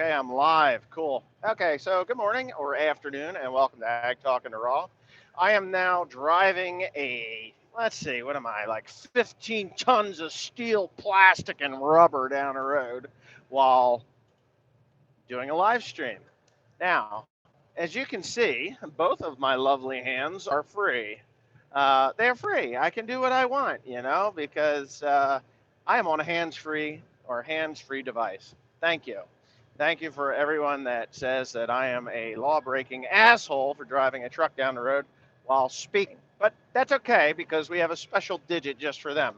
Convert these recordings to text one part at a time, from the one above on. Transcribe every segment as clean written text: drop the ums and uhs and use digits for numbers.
Okay, I'm live. Cool. Okay, so good morning or afternoon, and welcome to Ag Talking to Raw. I am now driving let's see, what am I, like 15 tons of steel, plastic, and rubber down the road while doing a live stream. Now, as you can see, both of my lovely hands are free. They're free. I can do what I want, because I am on a hands-free device. Thank you. Thank you for everyone that says that I am a law-breaking asshole for driving a truck down the road while speaking. But that's okay because we have a special digit just for them.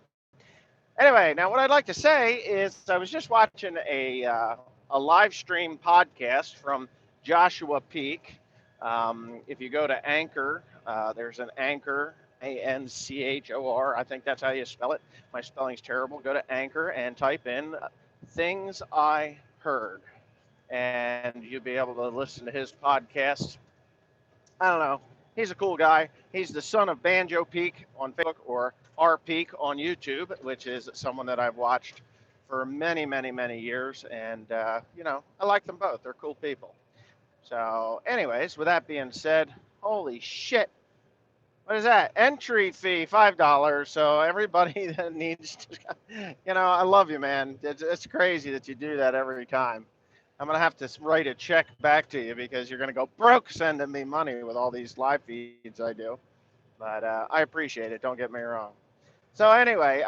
Anyway, now what I'd like to say is I was just watching a live stream podcast from Joshua Peak. If you go to Anchor, there's an Anchor, Anchor. I think that's how you spell it. My spelling's terrible. Go to Anchor and type in things I heard, and you'll be able to listen to his podcast. I don't know. He's a cool guy. He's the son of Banjo Peak on Facebook or R Peak on YouTube, which is someone that I've watched for many, many, many years. And, I like them both. They're cool people. So, anyways, with that being said, holy shit. What is that? Entry fee, $5. So, everybody that needs to, I love you, man. It's crazy that you do that every time. I'm gonna have to write a check back to you because you're gonna go broke sending me money with all these live feeds I do. But I appreciate it. Don't get me wrong. So anyway,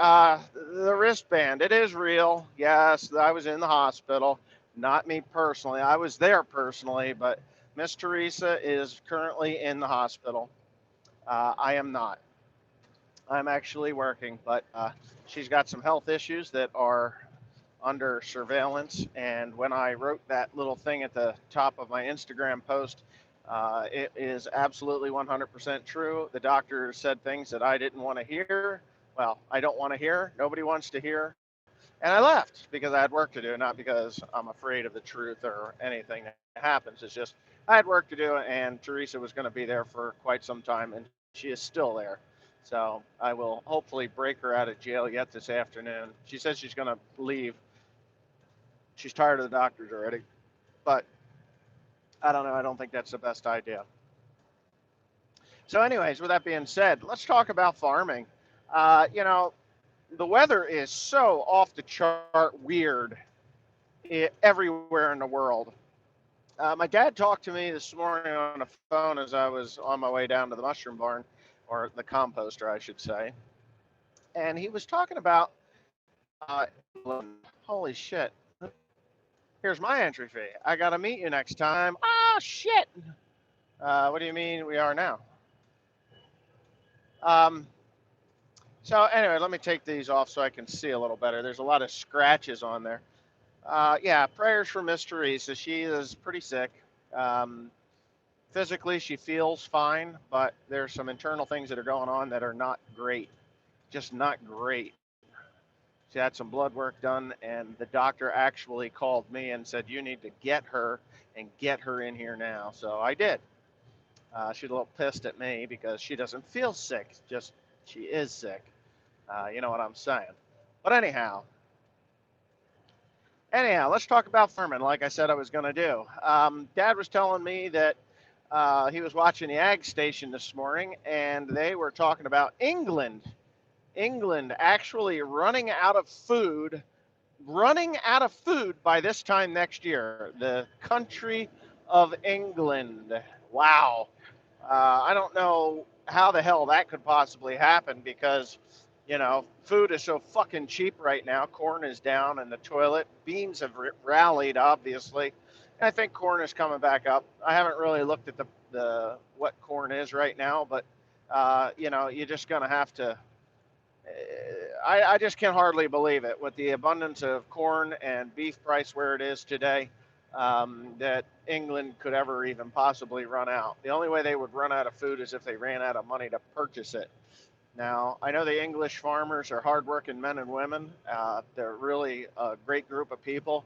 the wristband, it is real. Yes, I was in the hospital. Not me personally. I was there personally, but Miss Teresa is currently in the hospital. I am not. I'm actually working, but she's got some health issues that are under surveillance. And when I wrote that little thing at the top of my Instagram post, it is absolutely 100% true. The doctor said things that I didn't want to hear. Well, I don't want to hear. Nobody wants to hear. And I left because I had work to do, not because I'm afraid of the truth or anything that happens. It's just I had work to do, and Teresa was going to be there for quite some time, and she is still there. So I will hopefully break her out of jail yet this afternoon. She says she's going to leave. She's tired of the doctors already. But I don't know. I don't think that's the best idea. So, anyways, with that being said, let's talk about farming. The weather is so off the chart weird everywhere in the world. My dad talked to me this morning on the phone as I was on my way down to the mushroom barn, or the composter, I should say. And he was talking about England. Holy shit. Here's my entry fee. I got to meet you next time. Ah, shit. What do you mean we are now? Um, so anyway, let me take these off so I can see a little better. There's a lot of scratches on there. Yeah, prayers for Miss Teresa. She is pretty sick. Um, Physically, she feels fine, but there's some internal things that are going on that are not great. Just not great. She had some blood work done, and the doctor actually called me and said, "You need to get her and get her in here now." So I did. She's a little pissed at me because she doesn't feel sick, just she is sick. You know what I'm saying? But anyhow, let's talk about farming. Like I said, I was going to do. Dad was telling me that he was watching the Ag Station this morning, and they were talking about England. England actually running out of food by this time next year. The country of England. Wow. I don't know how the hell that could possibly happen because, food is so fucking cheap right now. Corn is down in the toilet. Beans have rallied, obviously. And I think corn is coming back up. I haven't really looked at the what corn is right now, but, you're just going to have to. I just can hardly believe it with the abundance of corn and beef price where it is today, that England could ever even possibly run out. The only way they would run out of food is if they ran out of money to purchase it. Now, I know the English farmers are hardworking men and women. They're really a great group of people.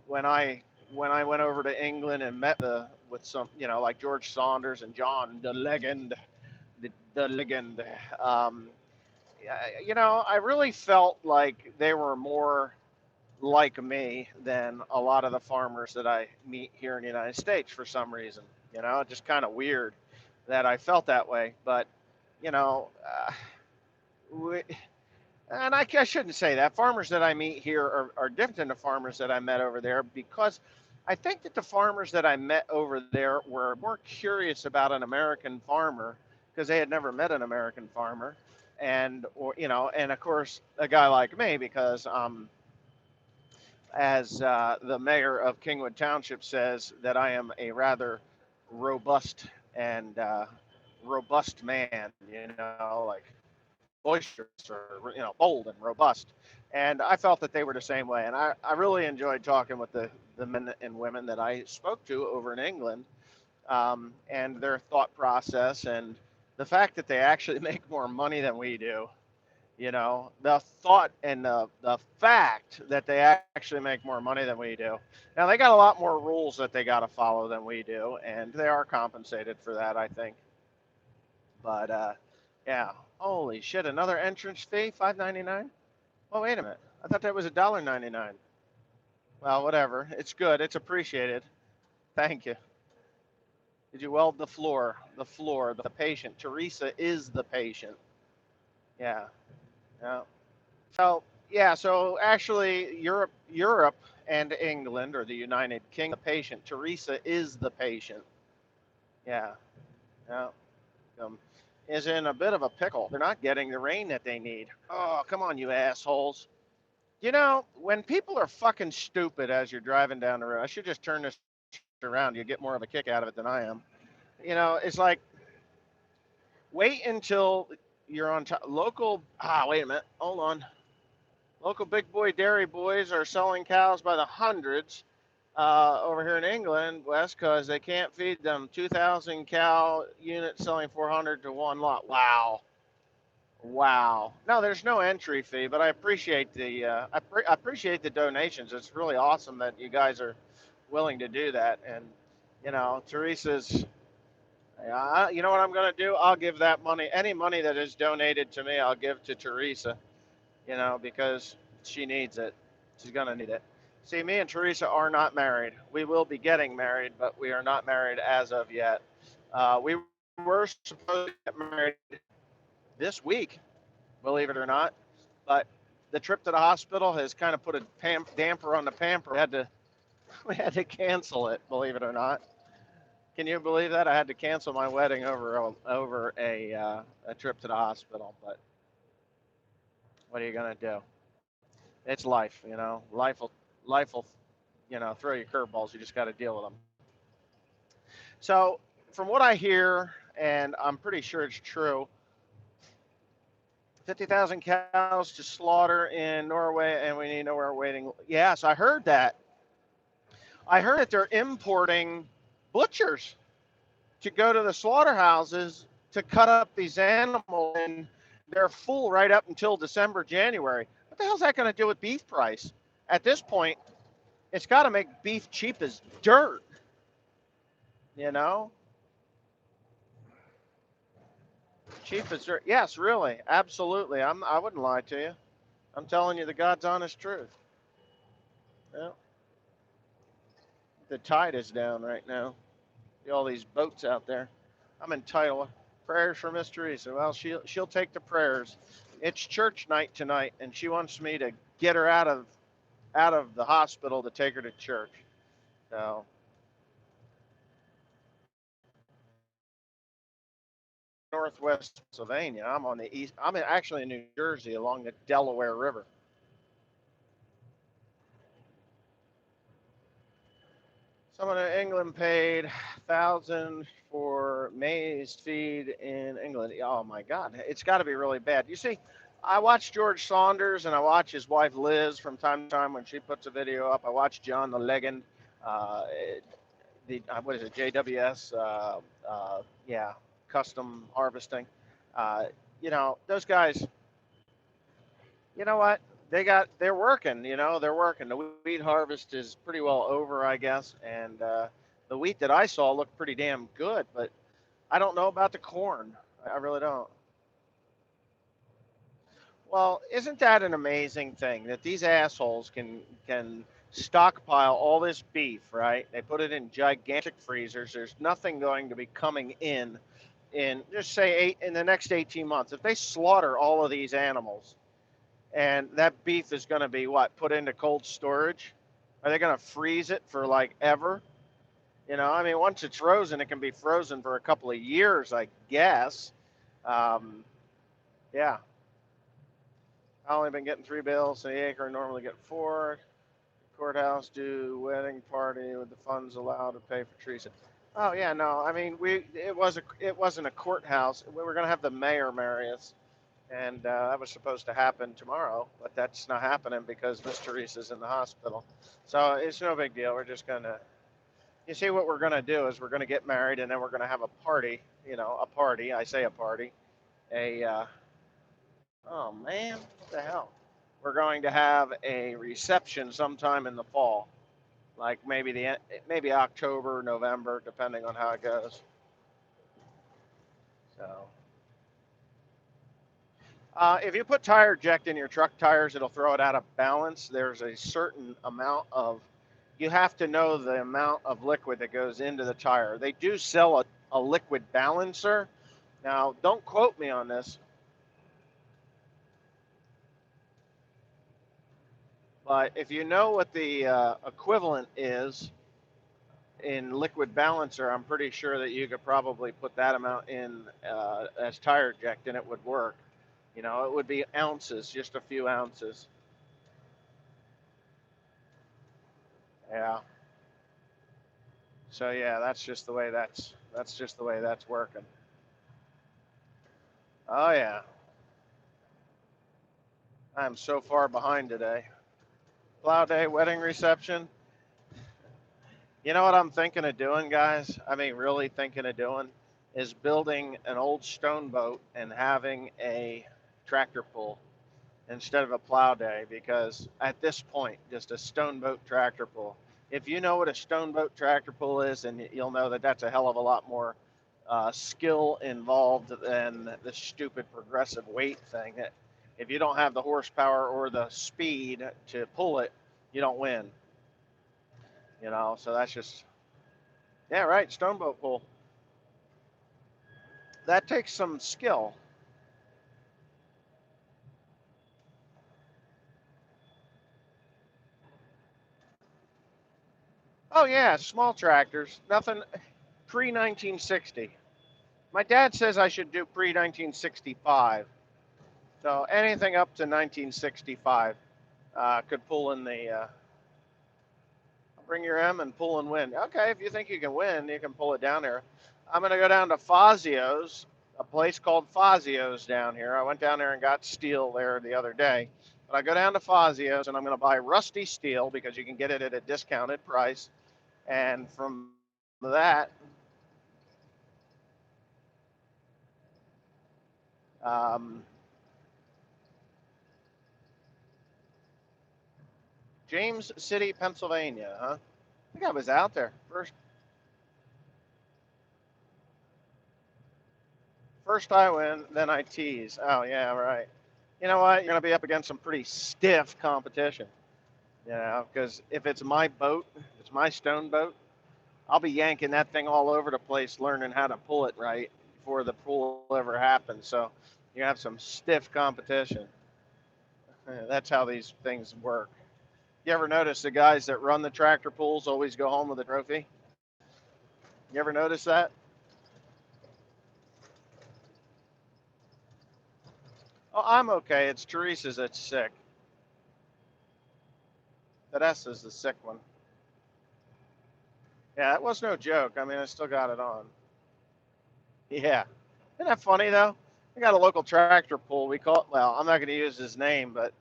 When I went over to England and met with some, like George Saunders and John the Legend, the Legend. I really felt like they were more. like me than a lot of the farmers that I meet here in the United States for some reason. Just kind of weird that I felt that way. But, you know, we, and I shouldn't say that. Farmers that I meet here are different than the farmers that I met over there because I think that the farmers that I met over there were more curious about an American farmer because they had never met an American farmer. And of course, a guy like me because as the mayor of Kingwood Township says, that I am a rather robust and robust man, like boisterous or bold and robust. And I felt that they were the same way. And I really enjoyed talking with the men and women that I spoke to over in England, and their thought process and the fact that they actually make more money than we do. The thought and the fact that they actually make more money than we do. Now, they got a lot more rules that they got to follow than we do, and they are compensated for that, I think. But yeah, holy shit, another entrance fee, $5.99. Oh, wait a minute, I thought that was $1.99. Well, whatever, it's good, it's appreciated. Thank you. Did you weld the floor? The floor, the patient. Teresa is the patient. Yeah, yeah. So yeah, so actually, Europe and England, or the United Kingdom, the patient. Teresa is the patient. Yeah, yeah. Um, is in a bit of a pickle. They're not getting the rain that they need. Oh, come on, you assholes. When people are fucking stupid as you're driving down the road, I should just turn this around. You get more of a kick out of it than I am. It's like wait until you're on top. Wait a minute. Hold on. Local big boy dairy boys are selling cows by the hundreds over here in England, Wes, because they can't feed them. 2,000 cow units selling 400 to one lot. Wow. Wow. No, there's no entry fee, but I appreciate I appreciate the donations. It's really awesome that you guys are willing to do that. And Teresa's. You know what I'm going to do? I'll give that money, any money that is donated to me, I'll give to Teresa. Because she needs it. She's going to need it. See, me and Teresa are not married. We will be getting married, but we are not married as of yet. We were supposed to get married this week, believe it or not, but the trip to the hospital has kind of put a damper on the pamper. We had to cancel it, believe it or not. Can you believe that? I had to cancel my wedding over a trip to the hospital. But what are you gonna do? It's life. Life will throw you curveballs. You just got to deal with them. So, from what I hear, and I'm pretty sure it's true, 50,000 cows to slaughter in Norway, and we need nowhere waiting. Yes, I heard that. I heard that they're importing butchers to go to the slaughterhouses to cut up these animals, and they're full right up until December, January. What the hell's that going to do with beef price? At this point, it's got to make beef cheap as dirt. You know, cheap as dirt. Yes, really, absolutely. I wouldn't lie to you. I'm telling you the God's honest truth. Yeah. The tide is down right now. See all these boats out there. I'm entitled. Prayers for Miss Teresa. Well, she'll take the prayers. It's church night tonight, and she wants me to get her out of the hospital to take her to church. So Northwest Pennsylvania. I'm on the east. Actually in New Jersey along the Delaware River. Someone in England paid 1,000 for maize feed in England. Oh my God, it's got to be really bad. You see, I watch George Saunders and I watch his wife Liz from time to time when she puts a video up. I watch John the Legend, uh, what is it, JWS? Yeah, custom harvesting. Uh, those guys. You know what? They're working. They're working. The wheat harvest is pretty well over, I guess, and the wheat that I saw looked pretty damn good. But I don't know about the corn. I really don't. Well, isn't that an amazing thing that these assholes can stockpile all this beef, right? They put it in gigantic freezers. There's nothing going to be coming in just say in the next 18 months. If they slaughter all of these animals and that beef is going to be what, put into cold storage? Are they going to freeze it for like ever? You know, I mean, once it's frozen, it can be frozen for a couple of years, I guess. Um, yeah, I've only been getting 3 bills a acre. Normally get four. Courthouse do wedding party with the funds allowed to pay for trees. Oh yeah, no, I mean it wasn't a courthouse. We were gonna have the mayor marry us, and that was supposed to happen tomorrow, but that's not happening because Miss Teresa's in the hospital. So it's no big deal. We're just gonna. You see, what we're gonna do is we're gonna get married, and then we're gonna have a party. You know, a party. I say a party. A oh man, what the hell? We're going to have a reception sometime in the fall, like maybe October, November, depending on how it goes. So, if you put tire eject in your truck tires, it'll throw it out of balance. There's a certain amount of you have to know the amount of liquid that goes into the tire. They do sell a liquid balancer. Now, don't quote me on this, but if you know what the equivalent is in liquid balancer, I'm pretty sure that you could probably put that amount in as tire eject and it would work. You know, it would be ounces, just a few ounces. Yeah. So yeah, that's just the way that's working. Oh yeah. I'm so far behind today. Plow day, wedding reception. You know what I'm thinking of doing, guys? I mean, really thinking of doing is building an old stone boat and having a tractor pull instead of a plow day because at this point, just a stone boat tractor pull. If you know what a stone boat tractor pull is, then you'll know that that's a hell of a lot more skill involved than the stupid progressive weight thing. If you don't have the horsepower or the speed to pull it, you don't win. You know, so that's just yeah, right. Stone boat pull. That takes some skill. Oh yeah, small tractors. Nothing pre 1960. My dad says I should do pre 1965. So anything up to 1965 could pull in the bring your M and pull and win. Okay, if you think you can win, you can pull it down there. I'm going to go down to Fazio's, a place called Fazio's down here. I went down there and got steel there the other day. But I go down to Fazio's and I'm going to buy rusty steel because you can get it at a discounted price. And from that, um, James City, Pennsylvania, huh? I think I was out there first I win, then I tease. Oh yeah, right. You know what? You're gonna be up against some pretty stiff competition. You know, because if it's my boat, if it's my stone boat, I'll be yanking that thing all over the place, learning how to pull it right before the pull ever happens. So you have some stiff competition. That's how these things work. You ever notice the guys that run the tractor pulls always go home with a trophy? You ever notice that? Oh, I'm okay. It's Teresa's that's sick. That S is the sick one. Yeah, it was no joke. I mean, I still got it on. Yeah. Isn't that funny, though? We got a local tractor pull. We call it, well, I'm not going to use his name, but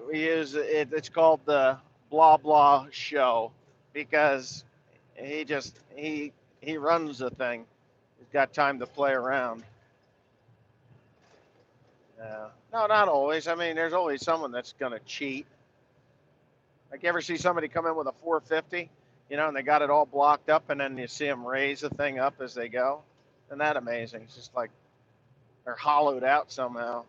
we use it. It's called the Blah Blah Show because he runs the thing. He's got time to play around. No, not always. I mean, there's always someone that's going to cheat. Like, you ever see somebody come in with a 450, you know, and they got it all blocked up, and then you see them raise the thing up as they go? Isn't that amazing? It's just like they're hollowed out somehow.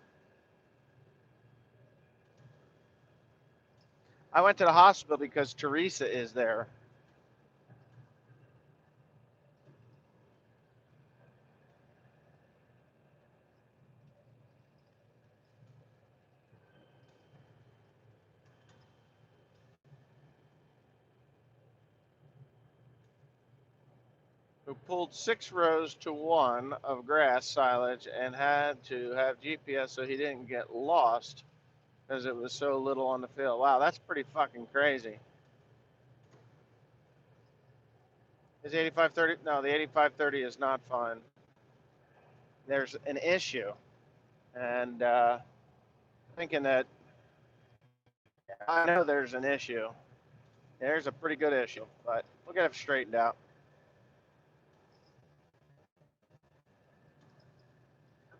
I went to the hospital because Teresa is there. Who pulled 6 rows to 1 of grass silage and had to have GPS so he didn't get lost because it was so little on the field. Wow, that's pretty fucking crazy. Is 8530? No, the 8530 is not fun. There's an issue, and thinking that I know there's an issue. There's a pretty good issue, but we'll get it straightened out.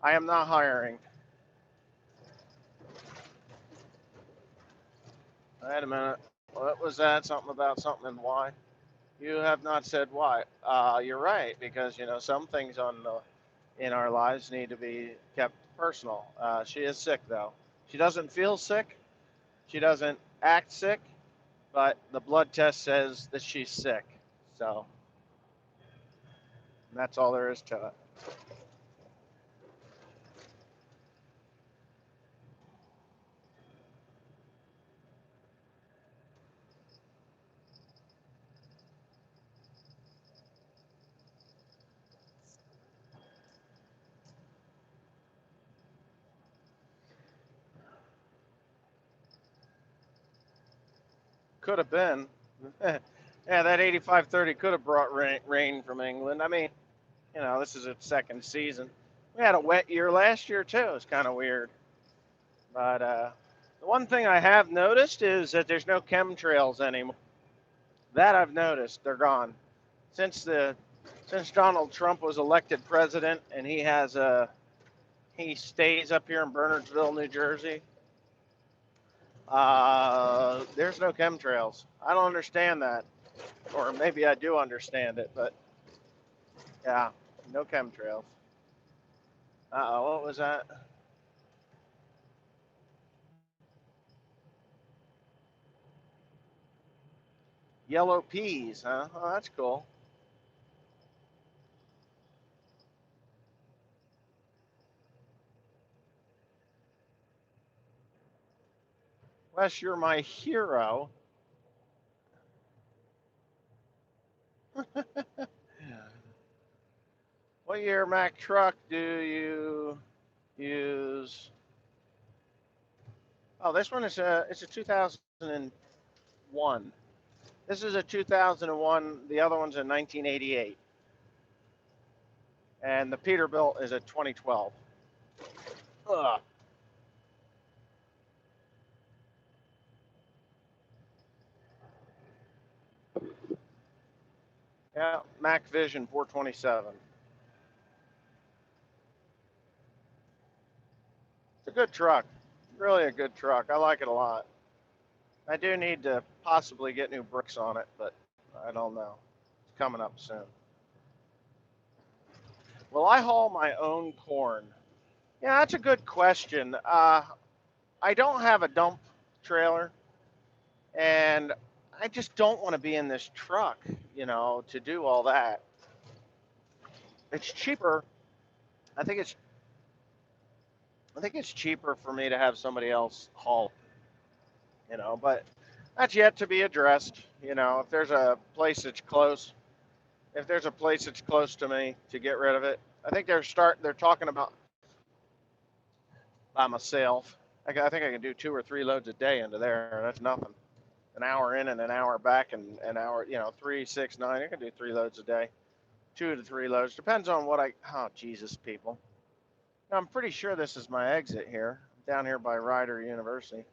I am not hiring. Wait a minute. What was that? Something about something and why? You have not said why. You're right, because some things in our lives need to be kept personal. She is sick though. She doesn't feel sick. She doesn't act sick, but the blood test says that she's sick. So that's all there is to it. Could have been. Yeah, that 8530 could have brought rain from England. I mean, this is its second season. We had a wet year last year too. It's kind of weird. But the one thing I have noticed is that there's no chemtrails anymore. That I've noticed. They're gone. Since Donald Trump was elected president and he stays up here in Bernardsville, New Jersey. There's no chemtrails. I don't understand that, or maybe I do understand it, but yeah, no chemtrails. Uh-oh, what was that? Yellow peas, huh? Oh, that's cool. Wes, you're my hero. What year Mack truck do you use? Oh, this one is it's a 2001. This is a 2001. The other one's a 1988, and the Peterbilt is a 2012. Ugh. Yeah, Mac Vision 427. It's a good truck. Really a good truck. I like it a lot. I do need to possibly get new brakes on it, but I don't know. It's coming up soon. Will I haul my own corn? Yeah, that's a good question. I don't have a dump trailer, and I just don't want to be in this truck, to do all that. It's cheaper. I think it's I think it's cheaper for me to have somebody else haul, but that's yet to be addressed. If there's a place that's close, if there's a place that's close to me to get rid of it, I think they're talking about by myself. I think I can do 2 or 3 loads a day into there. That's nothing. An hour in and an hour back, and an hour, 3, 6, 9. I can do 3 loads a day, 2 to 3 loads. Depends on what I. Oh Jesus, people! Now, I'm pretty sure this is my exit here, down here by Rider University.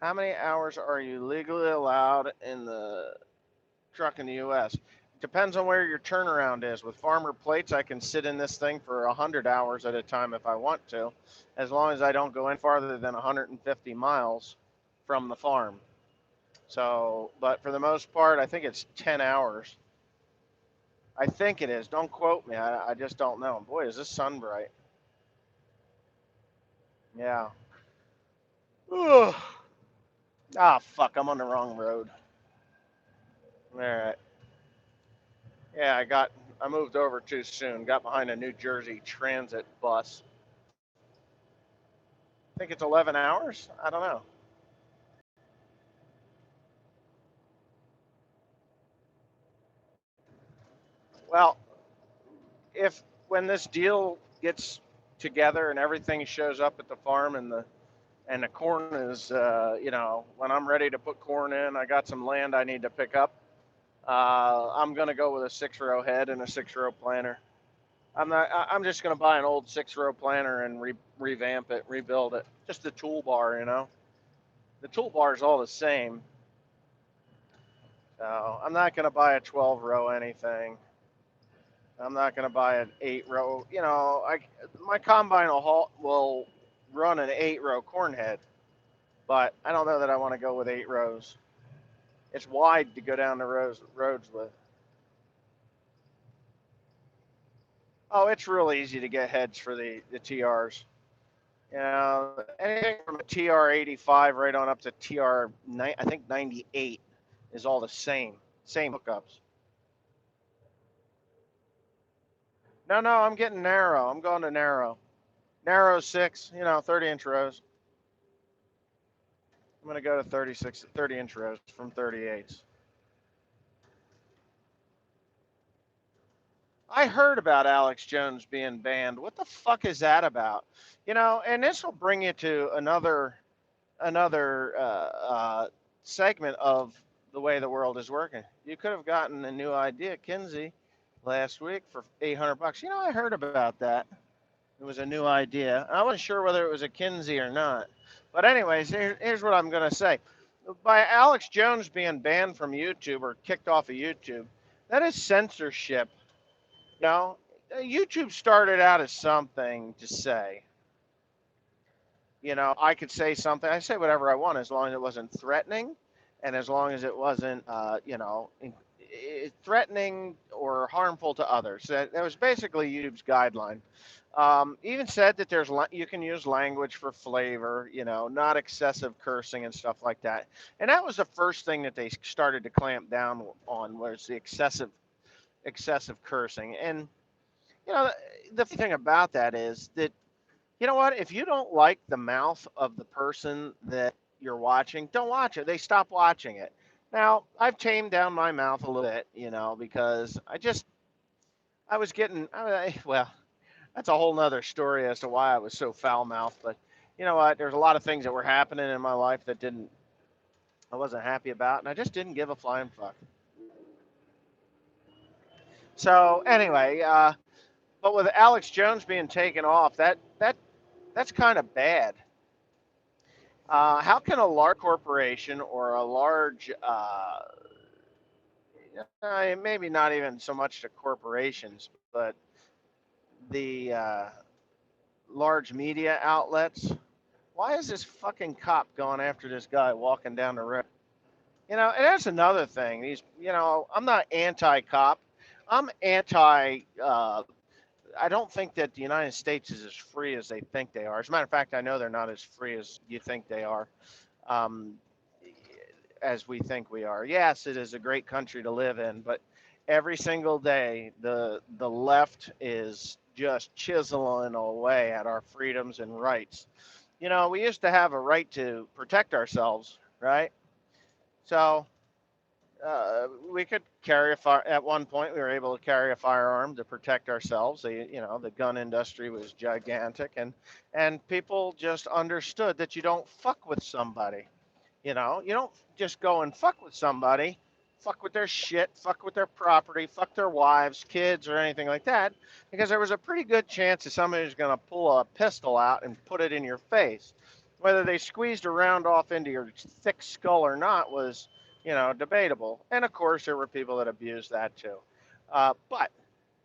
How many hours are you legally allowed in the truck in the U.S.? Depends on where your turnaround is. With farmer plates, I can sit in this thing for 100 hours at a time if I want to, as long as I don't go any farther than 150 miles from the farm. So, but for the most part, I think it's 10 hours. I think it is. Don't quote me. I just don't know. Boy, is this sun bright. Yeah. Ugh. Ah, fuck, I'm on the wrong road. All right. Yeah, I moved over too soon. Got behind a New Jersey Transit bus. I think it's 11 hours. I don't know. Well, if when this deal gets together and everything shows up at the farm and the corn is, when I'm ready to put corn in, I got some land I need to pick up. I'm gonna go with a 6-row head and a 6-row planter. I'm not. I'm just gonna buy an old 6-row planter and revamp it, rebuild it. Just the toolbar, The toolbar is all the same. So I'm not gonna buy a 12-row anything. I'm not gonna buy an 8-row. My combine will run an 8-row corn head, but I don't know that I want to go with 8 rows. It's wide to go down the roads with. Oh, it's real easy to get heads for the TRs. Anything from a TR 85 right on up to TR, I think 98 is all the same hookups. No, I'm getting narrow. I'm going to narrow. Narrow 6, 30-inch rows. I'm going to go to 30-inch rows from 38s. I heard about Alex Jones being banned. What the fuck is that about? And this will bring you to another segment of the way the world is working. You could have gotten a new idea, Kinsey, last week for $800. I heard about that. It was a new idea. I wasn't sure whether it was a Kinsey or not. But anyways, here's what I'm going to say. By Alex Jones being banned from YouTube or kicked off of YouTube, that is censorship. YouTube started out as something to say. I could say something. I say whatever I want as long as it wasn't threatening, and as long as it wasn't, threatening or harmful to others. That was basically YouTube's guideline. Even said that you can use language for flavor, not excessive cursing and stuff like that. And that was the first thing that they started to clamp down on was the excessive cursing. And you know, the thing about that is that you know what? If you don't like the mouth of the person that you're watching, don't watch it. They stop watching it. Now, I've tamed down my mouth a little bit, because I was getting, well, that's a whole nother story as to why I was so foul mouthed. But you know what? There's a lot of things that were happening in my life that I wasn't happy about, and I just didn't give a flying fuck. So anyway, but with Alex Jones being taken off, that's kind of bad. How can a large corporation or a large, maybe not even so much the corporations, but the large media outlets, why is this fucking cop going after this guy walking down the road? And that's another thing. I'm not anti-cop. I'm anti. I don't think that the United States is as free as they think they are. As a matter of fact, I know they're not as free as you think they are. Um, as we think we are. Yes, it is a great country to live in, but every single day the left is just chiseling away at our freedoms and rights. We used to have a right to protect ourselves, right? So we could carry a fire. At one point, we were able to carry a firearm to protect ourselves. The gun industry was gigantic, and people just understood that you don't fuck with somebody. You don't just go and fuck with somebody, fuck with their shit, fuck with their property, fuck their wives, kids, or anything like that, because there was a pretty good chance that somebody was going to pull a pistol out and put it in your face. Whether they squeezed a round off into your thick skull or not was, debatable. And of course, there were people that abused that too. But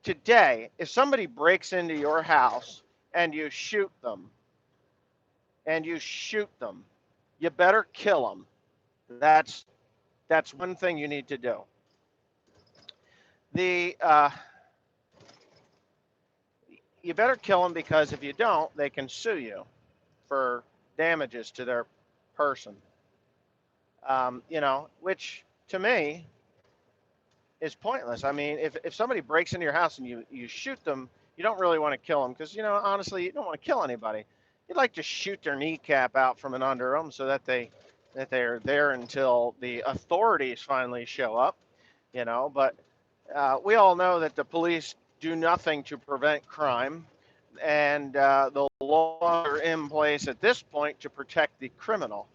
today, if somebody breaks into your house and you shoot them, you better kill them. That's one thing you need to do. The You better kill them because if you don't, they can sue you for damages to their person. Which to me is pointless. I mean, if somebody breaks into your house and you shoot them, you don't really want to kill them because, honestly, you don't want to kill anybody. You'd like to shoot their kneecap out from and under them so that they're there until the authorities finally show up, But we all know that the police do nothing to prevent crime, and the laws are in place at this point to protect the criminal.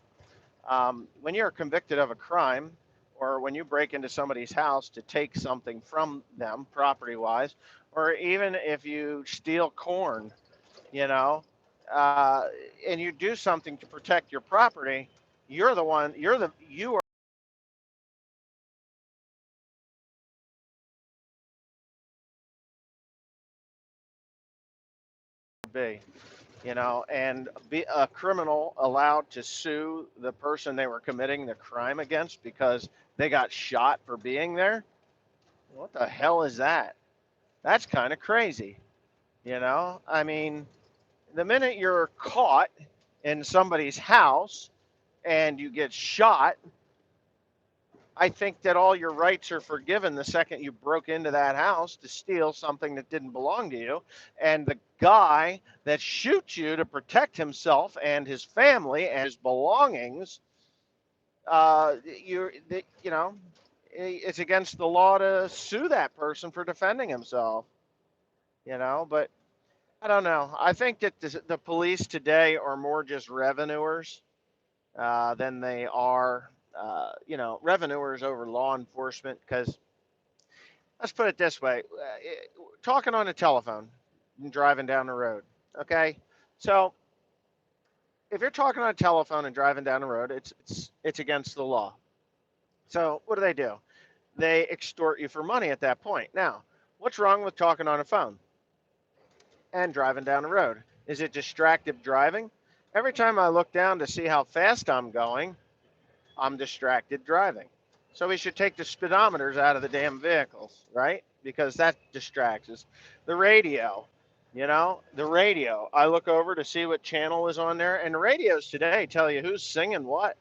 When you're convicted of a crime, or when you break into somebody's house to take something from them, property wise, or even if you steal corn, you know, uh, and you do something to protect your property, you are be, and be a criminal allowed to sue the person they were committing the crime against because they got shot for being there. What the hell is that? That's kind of crazy. I mean, the minute you're caught in somebody's house and you get shot, I think that all your rights are forgiven the second you broke into that house to steal something that didn't belong to you. And the guy that shoots you to protect himself and his family and his belongings, it's against the law to sue that person for defending himself, But I don't know. I think that the police today are more just revenuers than they are, revenuers over law enforcement. Because let's put it this way: talking on the telephone and driving down the road. Okay, so if you're talking on a telephone and driving down the road, it's against the law. So what do? They extort you for money at that point. Now, what's wrong with talking on a phone and driving down the road? Is it distracted driving? Every time I look down to see how fast I'm going, I'm distracted driving. So we should take the speedometers out of the damn vehicles, right? Because that distracts us. The radio, the radio. I look over to see what channel is on there, and the radios today tell you who's singing what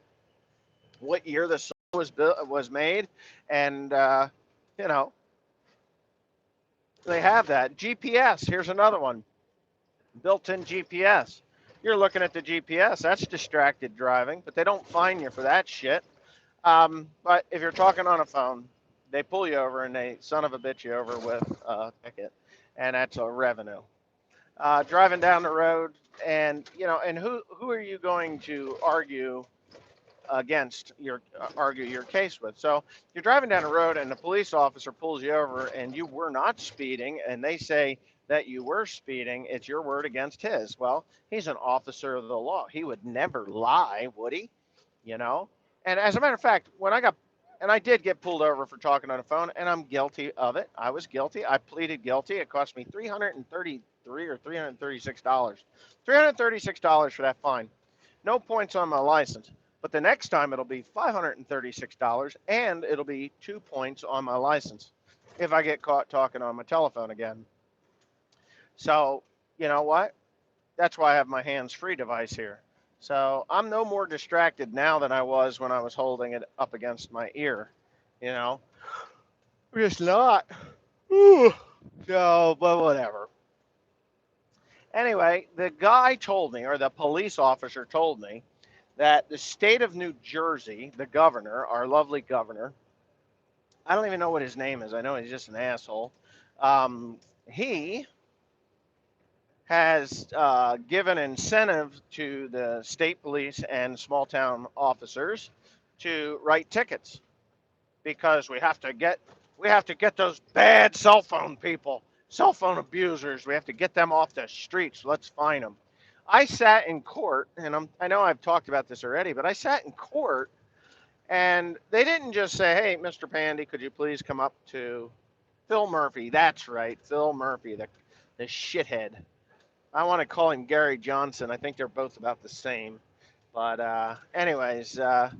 year the song was made, and you know they have that. GPS. Here's another one. Built-in GPS. You're looking at the GPS. That's distracted driving, but they don't fine you for that shit. But if you're talking on a phone, they pull you over and they son of a bitch you over with a ticket, and that's a revenue. Driving down the road, and and who are you going to argue your case with? So you're driving down the road, and the police officer pulls you over, and you were not speeding, and they say that you were speeding. It's your word against his. Well, he's an officer of the law. He would never lie, would he? you know. And as a matter of fact, and I did get pulled over for talking on the phone, and I'm guilty of it. I was guilty. I pleaded guilty. It cost me $333 or $336. $336 for that fine. No points on my license. But the next time it'll be $536, and it'll be 2 points on my license if I get caught talking on my telephone again. So, you know what? That's why I have my hands-free device here. So I'm no more distracted now than I was when I was holding it up against my ear. You know, I'm just not. So, but whatever. Anyway, the guy told me, or the police officer told me, that the state of New Jersey, the governor, our lovely governor, I don't even know what his name is. I know he's just an asshole. He has given incentive to the state police and small town officers to write tickets because we have to get those bad cell phone abusers. We have to get them off the streets. Let's fine them. I sat in court, and I know I've talked about this already, but I sat in court, and they didn't just say, "Hey, Mr. Pandy, could you please come up to Phil Murphy?" That's right, Phil Murphy, the shithead. I want to call him Gary Johnson. I think they're both about the same. But anyways, they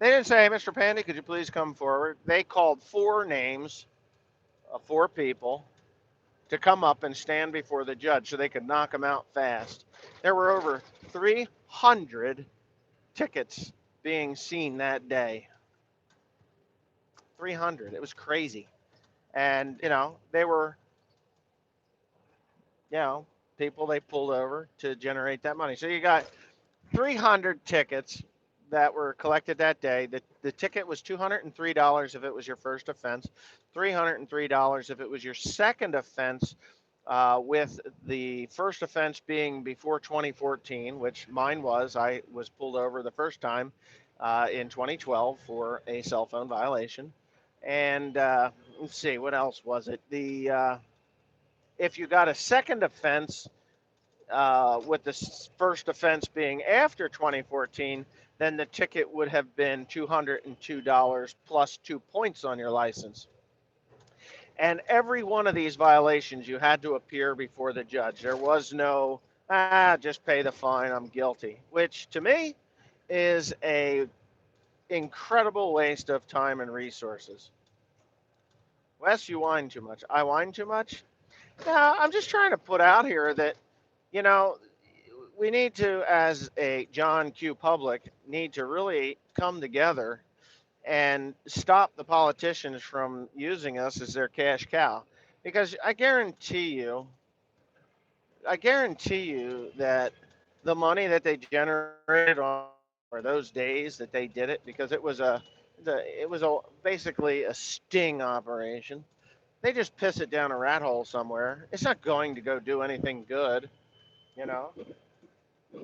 didn't say, "Hey, Mr. Pandy, could you please come forward?" They called four names of four people to come up and stand before the judge so they could knock them out fast. There were over 300 tickets being seen that day. 300. It was crazy. And, they were, you know, people they pulled over to generate that money. So you got 300 tickets that were collected that day. The ticket was $203 if it was your first offense, $303 if it was your second offense, with the first offense being before 2014, which mine was. I was pulled over the first time in 2012 for a cell phone violation. And let's see, what else was it? If you got a second offense, with the first offense being after 2014, then the ticket would have been $202 plus 2 points on your license. And every one of these violations, you had to appear before the judge. There was no, just pay the fine, I'm guilty, which to me is a incredible waste of time and resources. Wes, you whine too much. I whine too much? Yeah, I'm just trying to put out here that, you know, we need to, as a John Q. public, need to really come together and stop the politicians from using us as their cash cow. Because I guarantee you that the money that they generated on or those days that they did it, because it was basically a sting operation. They just piss it down a rat hole somewhere. It's not going to go do anything good, you know.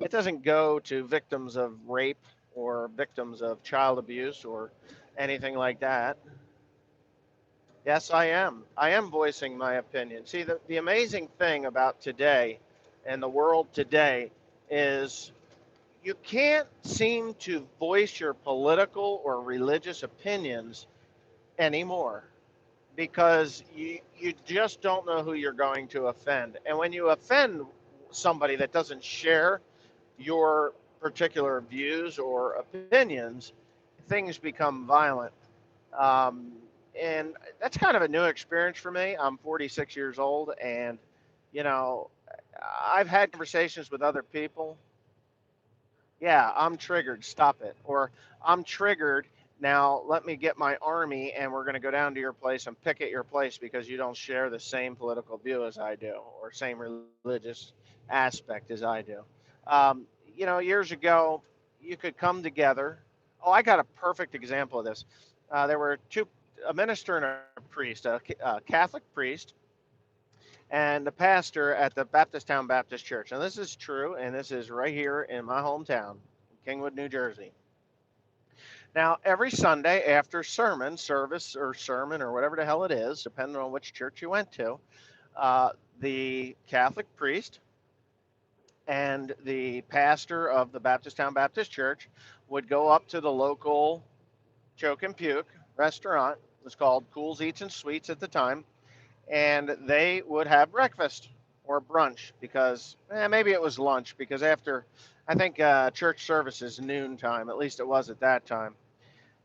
It doesn't go to victims of rape or victims of child abuse or anything like that. Yes, I am. I am voicing my opinion. See, the amazing thing about today and the world today is you can't seem to voice your political or religious opinions anymore because you just don't know who you're going to offend. And when you offend somebody that doesn't share your particular views or opinions, things become violent. Um, and that's kind of a new experience for me. I'm 46 years old, and you know, I've had conversations with other people. Yeah, I'm triggered. Stop it. Or I'm triggered. Now let me get my army, and we're going to go down to your place and picket your place because you don't share the same political view as I do, or same religious aspect as I do. Um, years ago, you could come together. Oh, I got a perfect example of this. There were a minister and a priest, a Catholic priest, and the pastor at the Baptist Baptist Church. And this is true, and this is right here in my hometown, Kingwood, New Jersey. Now, every Sunday after sermon service or sermon or whatever the hell it is, depending on which church you went to, the Catholic priest and the pastor of the Baptist Church would go up to the local Choke and Puke restaurant. It was called Cool's Eats and Sweets at the time, and they would have breakfast or brunch because maybe it was lunch because after I think church service is noon time, at least it was at that time,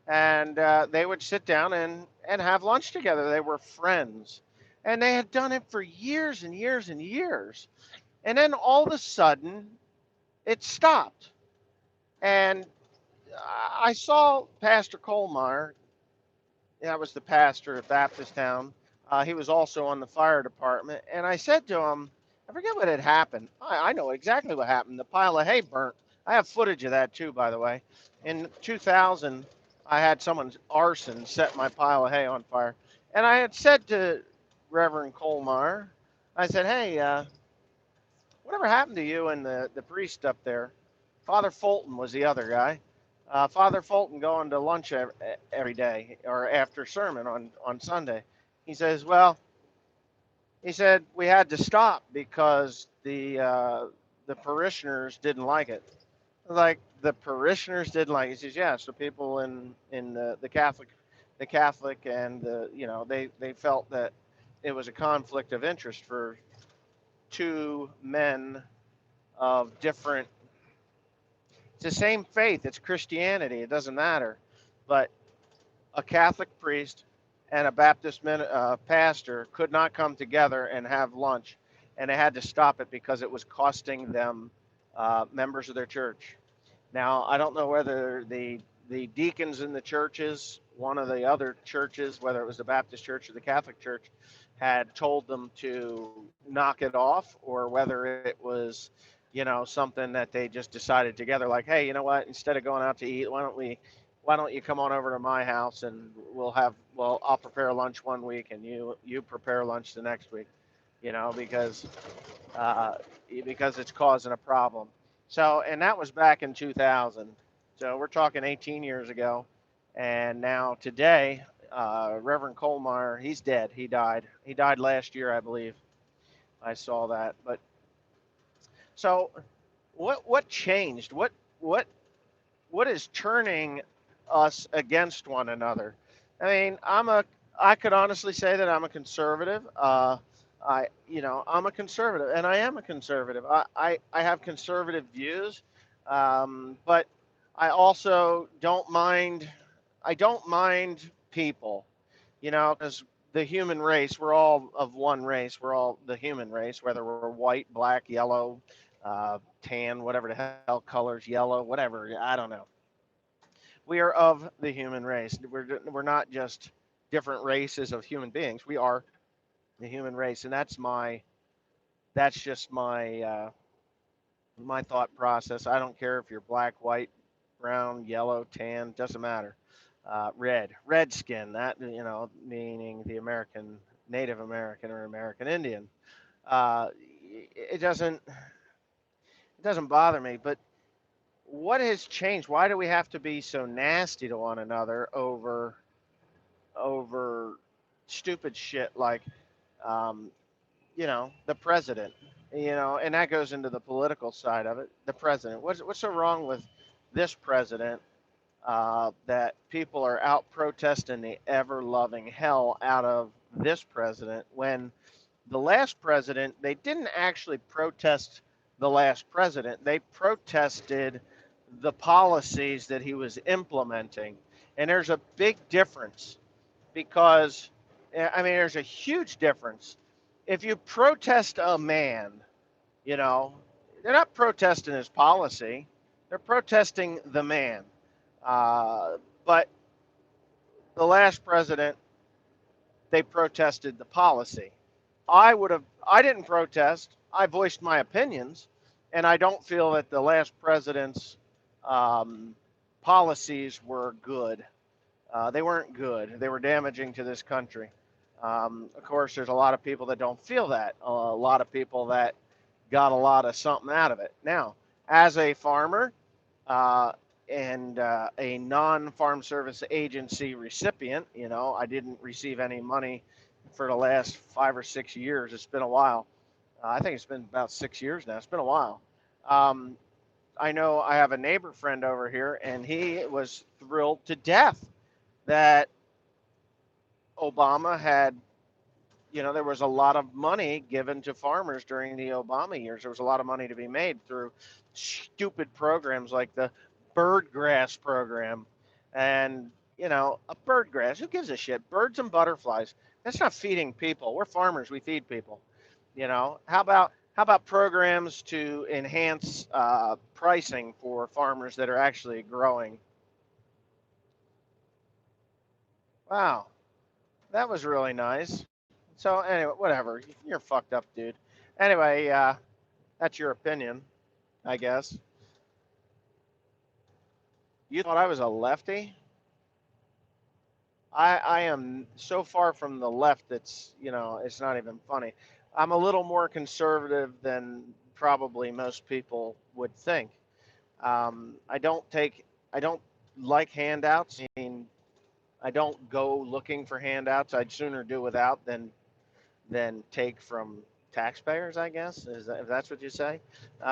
and they would sit down and have lunch together. They were friends, and they had done it for years and years and years, and then all of a sudden it stopped, and I saw Pastor Colmeyer. That was the pastor at Baptist Town. He was also on the fire department. And I said to him, I forget what had happened. I know exactly what happened. The pile of hay burnt. I have footage of that too, by the way. In 2000, I had someone's arson set my pile of hay on fire. And I had said to Reverend Colmeyer, I said, hey, whatever happened to you and the priest up there? Father Fulton was the other guy. Father Fulton going to lunch every day or after sermon on Sunday. He says, well, he said we had to stop because the parishioners didn't like it. Like the parishioners didn't like it. He says, yeah, so people in the Catholic and they felt that it was a conflict of interest for two men of different. It's the same faith. It's Christianity. It doesn't matter. But a Catholic priest and a Baptist pastor could not come together and have lunch, and they had to stop it because it was costing them members of their church. Now, I don't know whether the deacons in the churches, one of the other churches, whether it was the Baptist church or the Catholic church, had told them to knock it off, or whether it was, something that they just decided together, like, hey, you know what? Instead of going out to eat, why don't you come on over to my house and I'll prepare lunch one week and you prepare lunch the next week, because uh, it's causing a problem. So, and that was back in 2000. So we're talking 18 years ago. And now today, Reverend Colmeyer, he's dead. He died. He died last year, I believe. I saw that. But so, what changed? What what is turning us against one another? I mean, I could honestly say that I'm a conservative. I'm a conservative, and I am a conservative. I have conservative views, but I also don't mind. I don't mind people, because the human race, we're all of one race. We're all the human race, whether we're white, black, yellow, tan, whatever the hell colors, yellow, whatever. I don't know. We are of the human race. We're not just different races of human beings. We are the human race, and that's just my thought process. I don't care if you're black, white, brown, yellow, tan, doesn't matter. Red skin, that meaning the American Native American or American Indian. Uh, it doesn't bother me, but what has changed? Why do we have to be so nasty to one another over stupid shit like, um, the president, and that goes into the political side of it. The president. What's so wrong with this president, that people are out protesting the ever loving hell out of this president when the last president, they didn't actually protest the last president. They protested the policies that he was implementing. And there's a big difference because, I mean, there's a huge difference. If you protest a man, you know, they're not protesting his policy, they're protesting the man. But the last president, they protested the policy. I didn't protest. I voiced my opinions, and I don't feel that the last president's um, policies were good. They weren't good. They were damaging to this country. Of course, there's a lot of people that don't feel that. A lot of people that got a lot of something out of it. Now, as a farmer, uh, and a non-farm service agency recipient, I didn't receive any money for the last 5 or 6 years. It's been a while. I think it's been about 6 years now. It's been a while. Um, I know I have a neighbor friend over here, and he was thrilled to death that Obama had, there was a lot of money given to farmers during the Obama years. There was a lot of money to be made through stupid programs like the bird grass program. And, a bird grass, who gives a shit? Birds and butterflies. That's not feeding people. We're farmers, we feed people. How about programs to enhance pricing for farmers that are actually growing? Wow, that was really nice. So anyway, whatever. You're fucked up, dude. Anyway, that's your opinion, I guess. You thought I was a lefty? I am so far from the left that's, it's not even funny. I'm a little more conservative than probably most people would think. I don't like handouts. I mean, I don't go looking for handouts. I'd sooner do without than take from taxpayers, I guess, if that's what you say.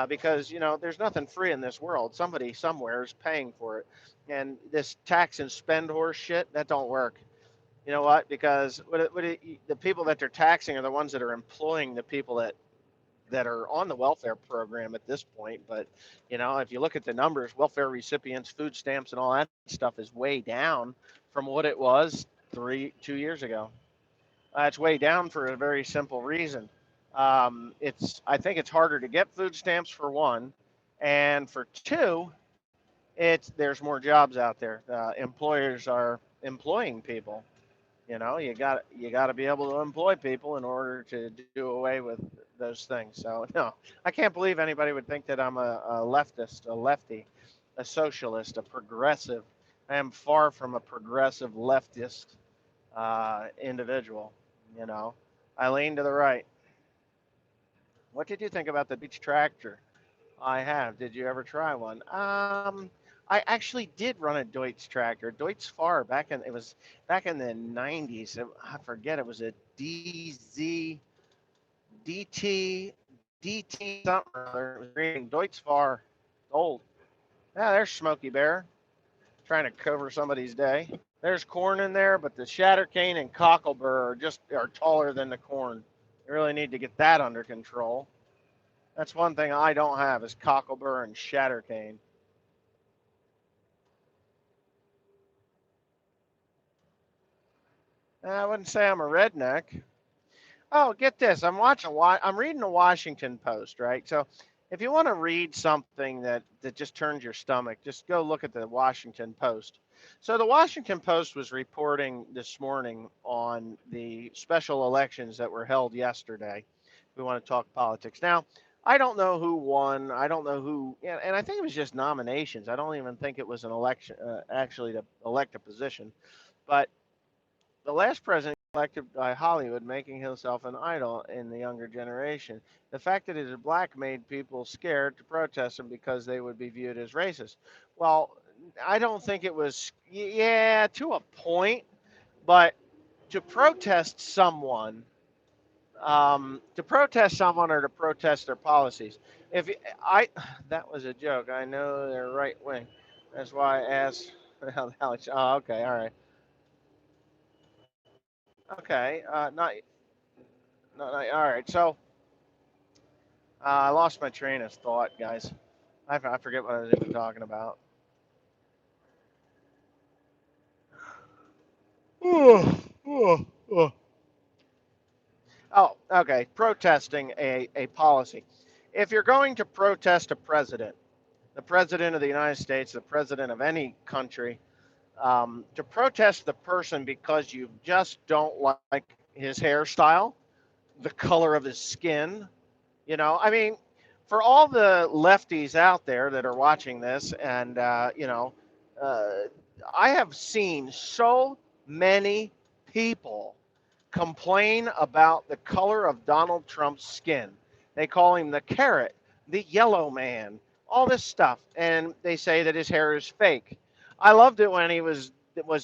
Because, there's nothing free in this world. Somebody somewhere is paying for it. And this tax and spend horse shit, that don't work. You know what? Because the people that they're taxing are the ones that are employing the people that are on the welfare program at this point. But, if you look at the numbers, welfare recipients, food stamps, and all that stuff is way down from what it was 2 years ago. It's way down for a very simple reason. I think it's harder to get food stamps for one, and for two, there's more jobs out there. Employers are employing people. You got to be able to employ people in order to do away with those things. So no, I can't believe anybody would think that I'm a leftist, a lefty, a socialist, a progressive. I am far from a progressive leftist individual. You know, I lean to the right. What did you think about the Deutz tractor? I have. Did you ever try one? I actually did run a Deutz tractor, Deutz Fahr, back in the 90s. I forget, it was a DZ, DT, DT something or other. It was green, Deutz Fahr, old. Yeah, there's Smokey Bear trying to cover somebody's day. There's corn in there, but the Shattercane and Cocklebur are taller than the corn. You really need to get that under control. That's one thing I don't have is Cocklebur and Shattercane. I wouldn't say I'm a redneck. Oh, get this. I'm reading the Washington Post, right? So if you want to read something that just turns your stomach, just go look at the Washington Post. So the Washington Post was reporting this morning on the special elections that were held yesterday. We want to talk politics. Now, I don't know who won. I don't know who, and I think it was just nominations. I don't even think it was an election, actually to elect a position. But the last president elected by Hollywood, making himself an idol in the younger generation. The fact that he's black made people scared to protest him because they would be viewed as racist. Well, I don't think it was, yeah, to a point, but to protest someone, or to protest their policies. If I, that was a joke. I know they're right wing. That's why I asked. Alex. Oh, okay, all right, okay. Not, all right. So I lost my train of thought, guys. I forget what I was even talking about. Oh, okay. Protesting a policy. If you're going to protest a president, the president of the United States, the president of any country, to protest the person because you just don't like his hairstyle, the color of his skin, I mean, for all the lefties out there that are watching this, and uh, I have seen so many people complain about the color of Donald Trump's skin. They call him the carrot, the yellow man, all this stuff, and they say that his hair is fake. I loved it when he was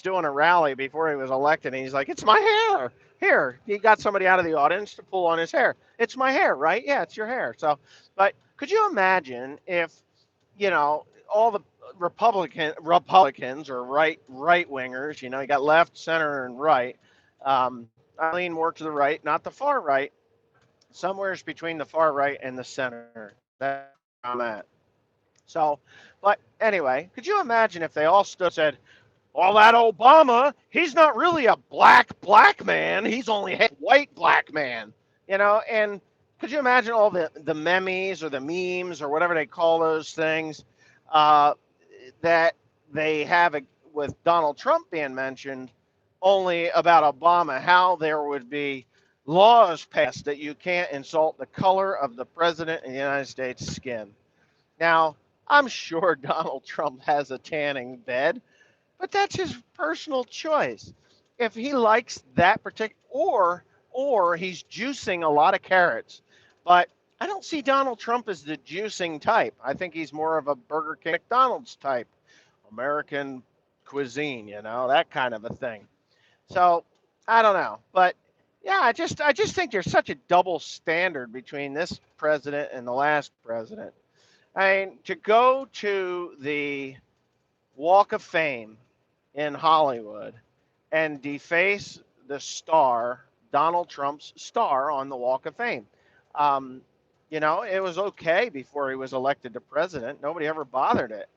doing a rally before he was elected, and he's like, "It's my hair." Here, he got somebody out of the audience to pull on his hair. It's my hair, right? Yeah, it's your hair. So, but could you imagine if, all the Republicans or right wingers, you got left, center, and right. I lean more to the right, not the far right. Somewhere's between the far right and the center. That's where I'm at. So, but anyway, could you imagine if they all stood and said, "Well, that Obama, he's not really a black man. He's only a white black man." And could you imagine all the memes or the memes or whatever they call those things uh, that they have with Donald Trump being mentioned only about Obama, how there would be laws passed that you can't insult the color of the president of the United States skin. Now, I'm sure Donald Trump has a tanning bed, but that's his personal choice. If he likes that particular, or he's juicing a lot of carrots, but I don't see Donald Trump as the juicing type. I think he's more of a Burger King McDonald's type, American cuisine, that kind of a thing. So I don't know, but yeah, I just think there's such a double standard between this president and the last president. I mean, to go to the Walk of Fame in Hollywood and deface the star, Donald Trump's star on the Walk of Fame. Um, it was okay before he was elected to president. Nobody ever bothered it.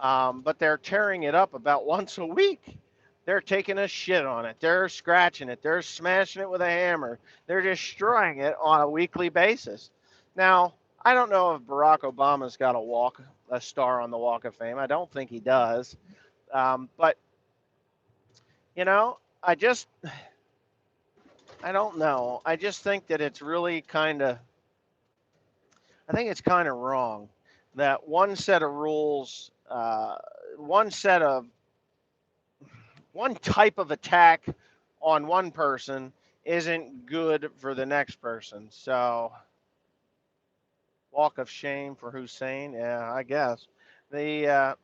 But they're tearing it up about once a week. They're taking a shit on it. They're scratching it. They're smashing it with a hammer. They're destroying it on a weekly basis. Now, I don't know if Barack Obama's got a walk a star on the Walk of Fame. I don't think he does. But you know, I don't know. I just think that it's really kind of, I think it's kind of wrong that one set of rules, one set of, one type of attack on one person isn't good for the next person. So, walk of shame for Hussein, yeah, I guess. The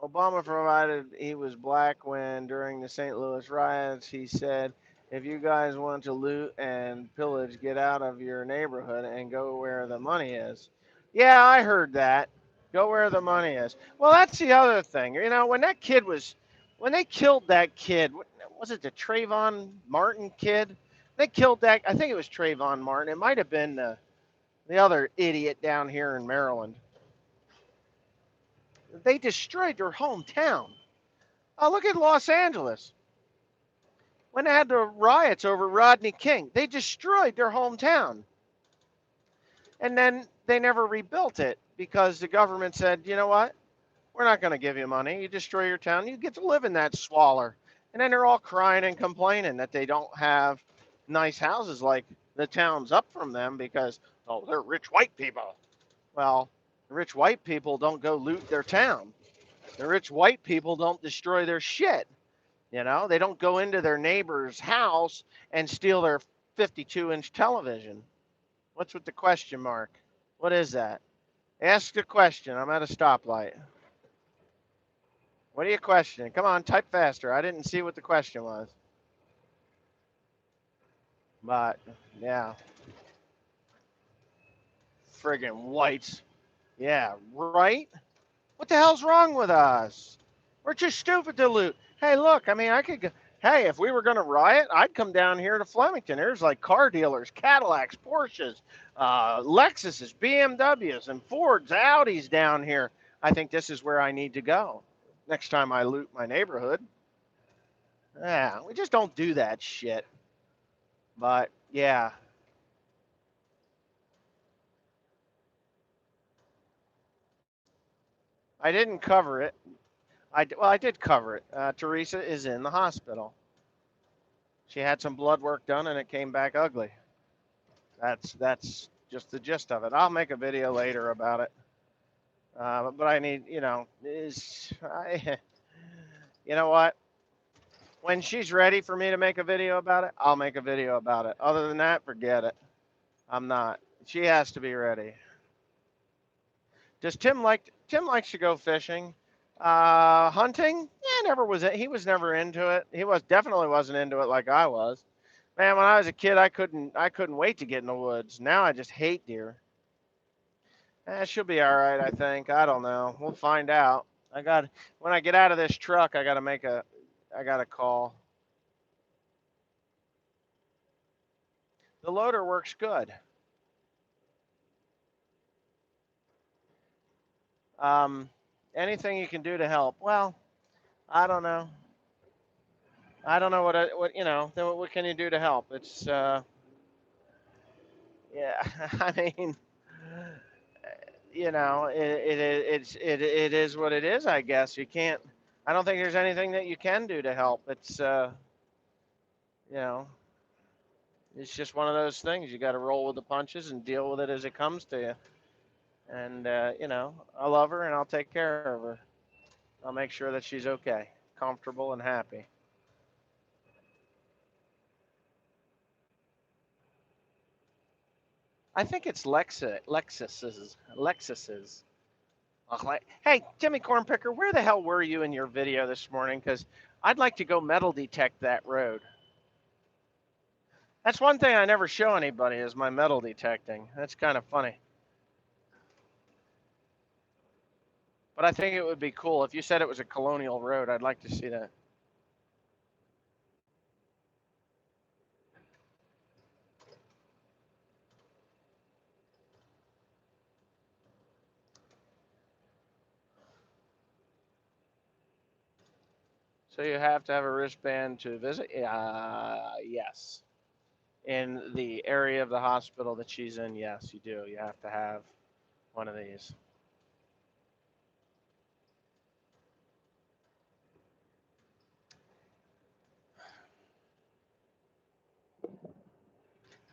Obama provided he was black when during the St. Louis riots he said, if you guys want to loot and pillage, get out of your neighborhood and go where the money is. Yeah, I heard that. Go where the money is. Well, that's the other thing. You know, when they killed that kid, was it the Trayvon Martin kid? They killed that, I think it was Trayvon Martin. It might have been the other idiot down here in Maryland. They destroyed their hometown. Oh, look at Los Angeles. When they had the riots over Rodney King, they destroyed their hometown. And then they never rebuilt it because the government said, you know what? We're not going to give you money. You destroy your town, you get to live in that squalor. And then they're all crying and complaining that they don't have nice houses like the towns up from them because, oh, they're rich white people. Well, rich white people don't go loot their town. The rich white people don't destroy their shit. You know, they don't go into their neighbor's house and steal their 52-inch television. What's with the question mark? What is that? Ask the question. I'm at a stoplight. What are you questioning? Come on, type faster. I didn't see what the question was. But, yeah. Friggin' whites. Yeah, right? What the hell's wrong with us? We're too stupid to loot. Hey, look, I mean, I could go. Hey, if we were going to riot, I'd come down here to Flemington. There's like car dealers, Cadillacs, Porsches, Lexuses, BMWs, and Fords, Audis down here. I think this is where I need to go next time I loot my neighborhood. Yeah, we just don't do that shit. But yeah, I didn't cover it. I did cover it. Teresa is in the hospital. She had some blood work done and it came back ugly. That's just the gist of it. I'll make a video later about it. But I need, you know what? When she's ready for me to make a video about it, I'll make a video about it. Other than that, forget it. I'm not. She has to be ready. Does Tim likes to go fishing? Hunting? Yeah, never was it. He was never into it. He was definitely wasn't into it like I was. Man, when I was a kid, I couldn't wait to get in the woods. Now I just hate deer. She'll be all right, I think. I don't know. We'll find out. When I get out of this truck, I got to call. The loader works good. Um, Anything you can do to help? Well, I don't know. I don't know what what can you do to help? It's yeah. I mean, it is what it is. I guess you can't. I don't think there's anything that you can do to help. It's you know, it's just one of those things. You got to roll with the punches and deal with it as it comes to you. And I love her and I'll take care of her. I'll make sure that she's okay, comfortable, and happy. I think it's Lexus's. Hey, Jimmy Cornpicker, where the hell were you in your video this morning? Because I'd like to go metal detect that road. That's one thing I never show anybody is my metal detecting. That's kind of funny. But I think it would be cool if you said it was a colonial road. I'd like to see that. So you have to have a wristband to visit? Yes. In the area of the hospital that she's in, yes, you do. You have to have one of these.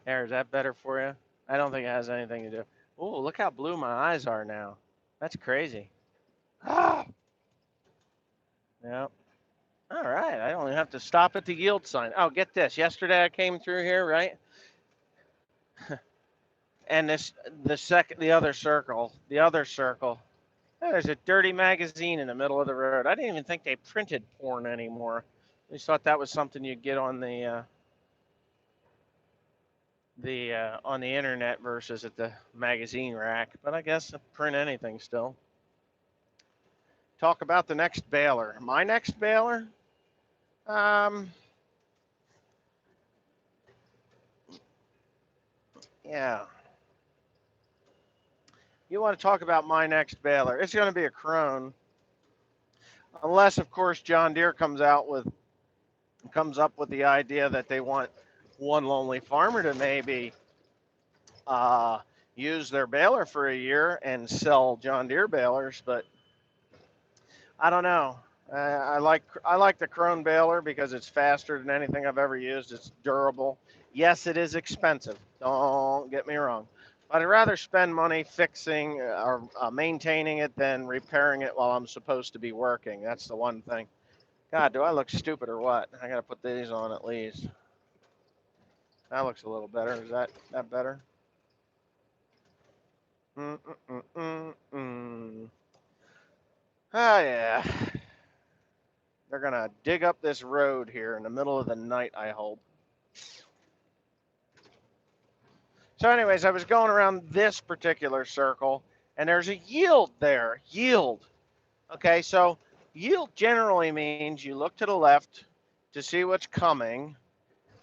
There, is that better for you? I don't think it has anything to do. Oh, look how blue my eyes are now. That's crazy. Ah, yeah. All right. I only have to stop at the yield sign. Oh, get this. Yesterday I came through here, right? And the other circle. There's a dirty magazine in the middle of the road. I didn't even think they printed porn anymore. I just thought that was something you'd get on the on the internet versus at the magazine rack. But I guess print anything still. Talk about the next baler. My next baler. Um, yeah. You want to talk about my next baler? It's going to be a Krone, unless of course John Deere comes up with the idea that they want one lonely farmer to maybe uh, use their baler for a year and sell John Deere balers, but I don't know. I like the Krone baler because it's faster than anything I've ever used. It's durable. Yes, it is expensive. Don't get me wrong, but I'd rather spend money fixing or maintaining it than repairing it while I'm supposed to be working. That's the one thing. God, do I look stupid or what? I gotta put these on at least. That looks a little better. Is that better? Mm-mm-mm-mm-mm. Oh yeah. They're gonna dig up this road here in the middle of the night, I hope. So, anyways, I was going around this particular circle, and there's a yield there. Yield. Okay, so yield generally means you look to the left to see what's coming,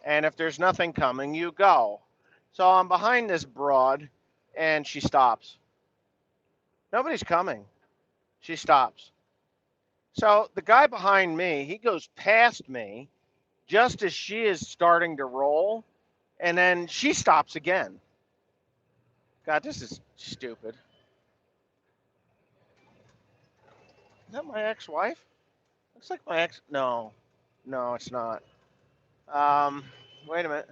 and if there's nothing coming, you go. So I'm behind this broad, and she stops. Nobody's coming. She stops. So the guy behind me, he goes past me just as she is starting to roll, and then she stops again. God, this is stupid. Is that my ex-wife? Looks like my ex. No, no, it's not. Um, Wait a minute.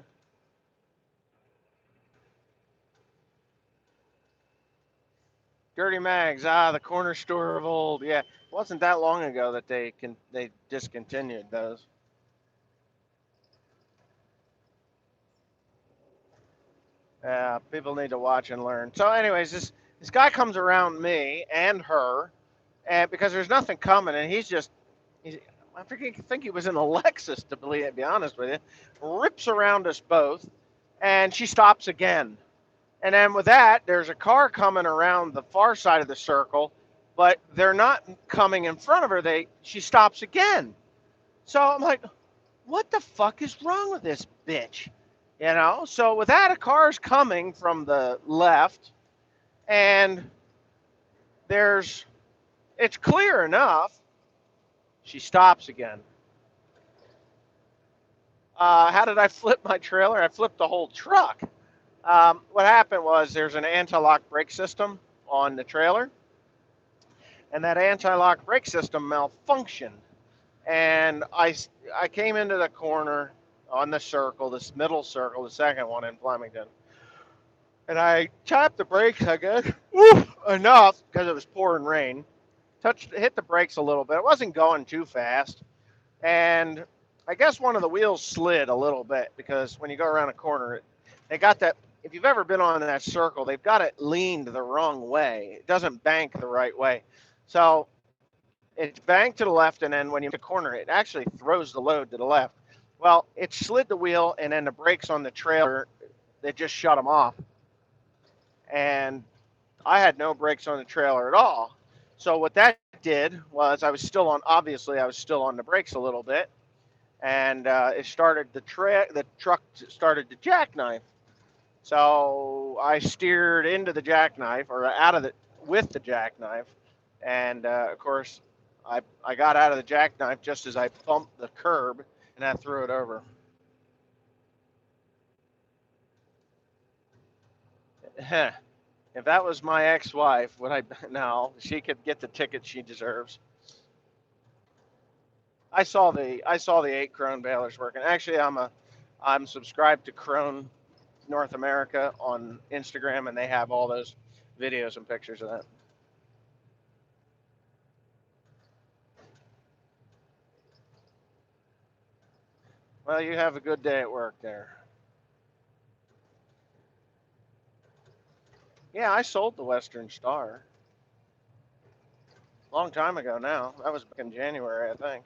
Dirty Mags. Ah, the corner store of old. Yeah, it wasn't that long ago that they discontinued those. Yeah, people need to watch and learn. So, anyways, this guy comes around me and her, and because there's nothing coming, and he's I think he was in a Lexus to be honest with you, rips around us both, and she stops again. And then with that, there's a car coming around the far side of the circle, but they're not coming in front of her. She stops again. So I'm like, what the fuck is wrong with this bitch? So with that, a car's coming from the left, and there's it's clear enough. She stops again. How did I flip my trailer? I flipped the whole truck. What happened was there's an anti-lock brake system on the trailer, and that anti-lock brake system malfunctioned. And I came into the corner on the circle, this middle circle, the second one in Flemington, and I tapped the brakes, I guess, enough because it was pouring rain. Hit the brakes a little bit. It wasn't going too fast, and I guess one of the wheels slid a little bit because when you go around a corner, they got that. If you've ever been on that circle, they've got it leaned the wrong way. It doesn't bank the right way. So it's banked to the left, and then when you make the corner, it actually throws the load to the left. Well, it slid the wheel, and then the brakes on the trailer, they just shut them off. And I had no brakes on the trailer at all. So what that did was obviously I was still on the brakes a little bit, and it started the truck started to jackknife. So I steered into the jackknife or out of it with the jackknife, and of course I got out of the jackknife just as I bumped the curb and I threw it over. If that was my ex-wife, would I? No, she could get the ticket she deserves. I saw the 8 Krone balers working. Actually, I'm subscribed to Krone North America on Instagram, and they have all those videos and pictures of that. Well, you have a good day at work there. Yeah, I sold the Western Star a long time ago now. That was back in January, I think.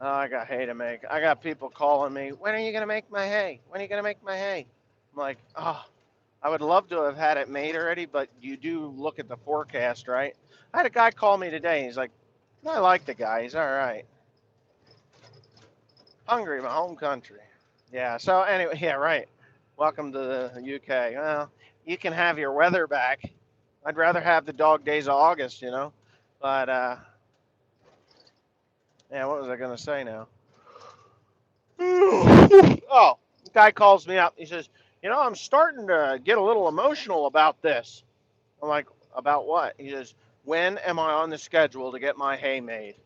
Oh, I got hay to make. I got people calling me, when are you going to make my hay? When are you going to make my hay? I'm like, oh, I would love to have had it made already, but you do look at the forecast, right? I had a guy call me today. He's like, I like the guy. He's all right. Hungary, my home country. Yeah. So anyway, yeah, right. Welcome to the UK. Well, you can have your weather back. I'd rather have the dog days of August, you know. But yeah, what was I gonna say now? Oh, the guy calls me up. He says, I'm starting to get a little emotional about this. I'm like, about what? He says, when am I on the schedule to get my hay made?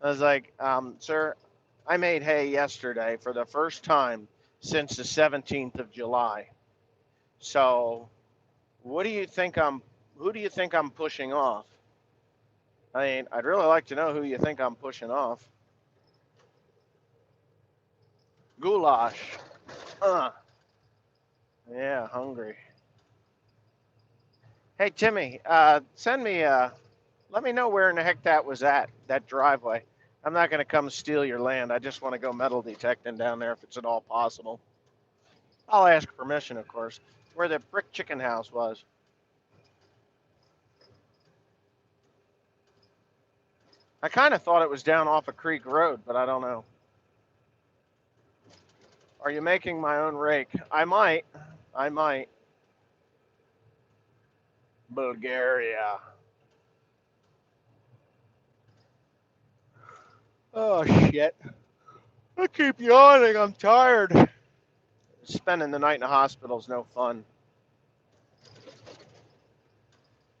I was like, sir, I made hay yesterday for the first time since the 17th of July. So, what do you think who do you think I'm pushing off? I mean, I'd really like to know who you think I'm pushing off. Goulash. Uh, yeah, hungry. Hey, Timmy, let me know where in the heck that was at, that driveway. I'm not going to come steal your land. I just want to go metal detecting down there if it's at all possible. I'll ask permission, of course. Where the brick chicken house was. I kind of thought it was down off of Creek Road, but I don't know. Are you making my own rake? I might. I might. Bulgaria. Oh, shit. I keep yawning. I'm tired. Spending the night in the hospital is no fun.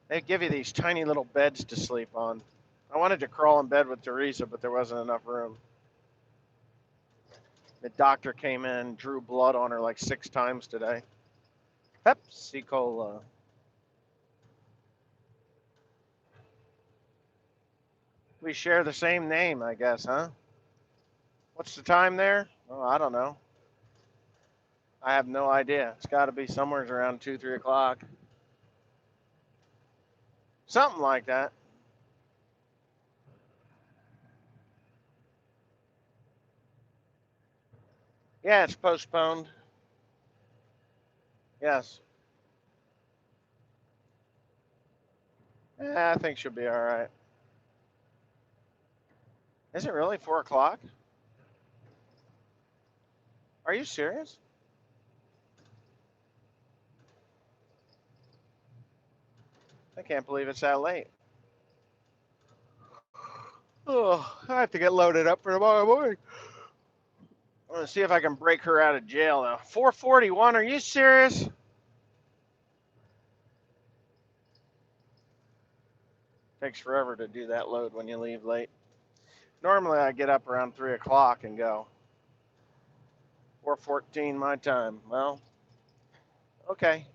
They give you these tiny little beds to sleep on. I wanted to crawl in bed with Teresa, but there wasn't enough room. The doctor came in, drew blood on her like 6 times today. Pepsi Cola. We share the same name, I guess, huh? What's the time there? Oh, I don't know. I have no idea. It's got to be somewhere around 2, 3 o'clock. Something like that. Yeah, it's postponed. Yes. I think she'll be all right. Is it really 4 o'clock? Are you serious? I can't believe it's that late. Oh, I have to get loaded up for tomorrow morning. I'm gonna see if I can break her out of jail now. 4:41. Are you serious? Takes forever to do that load when you leave late. Normally I get up around 3 o'clock and go. 4:14 my time. Well, okay.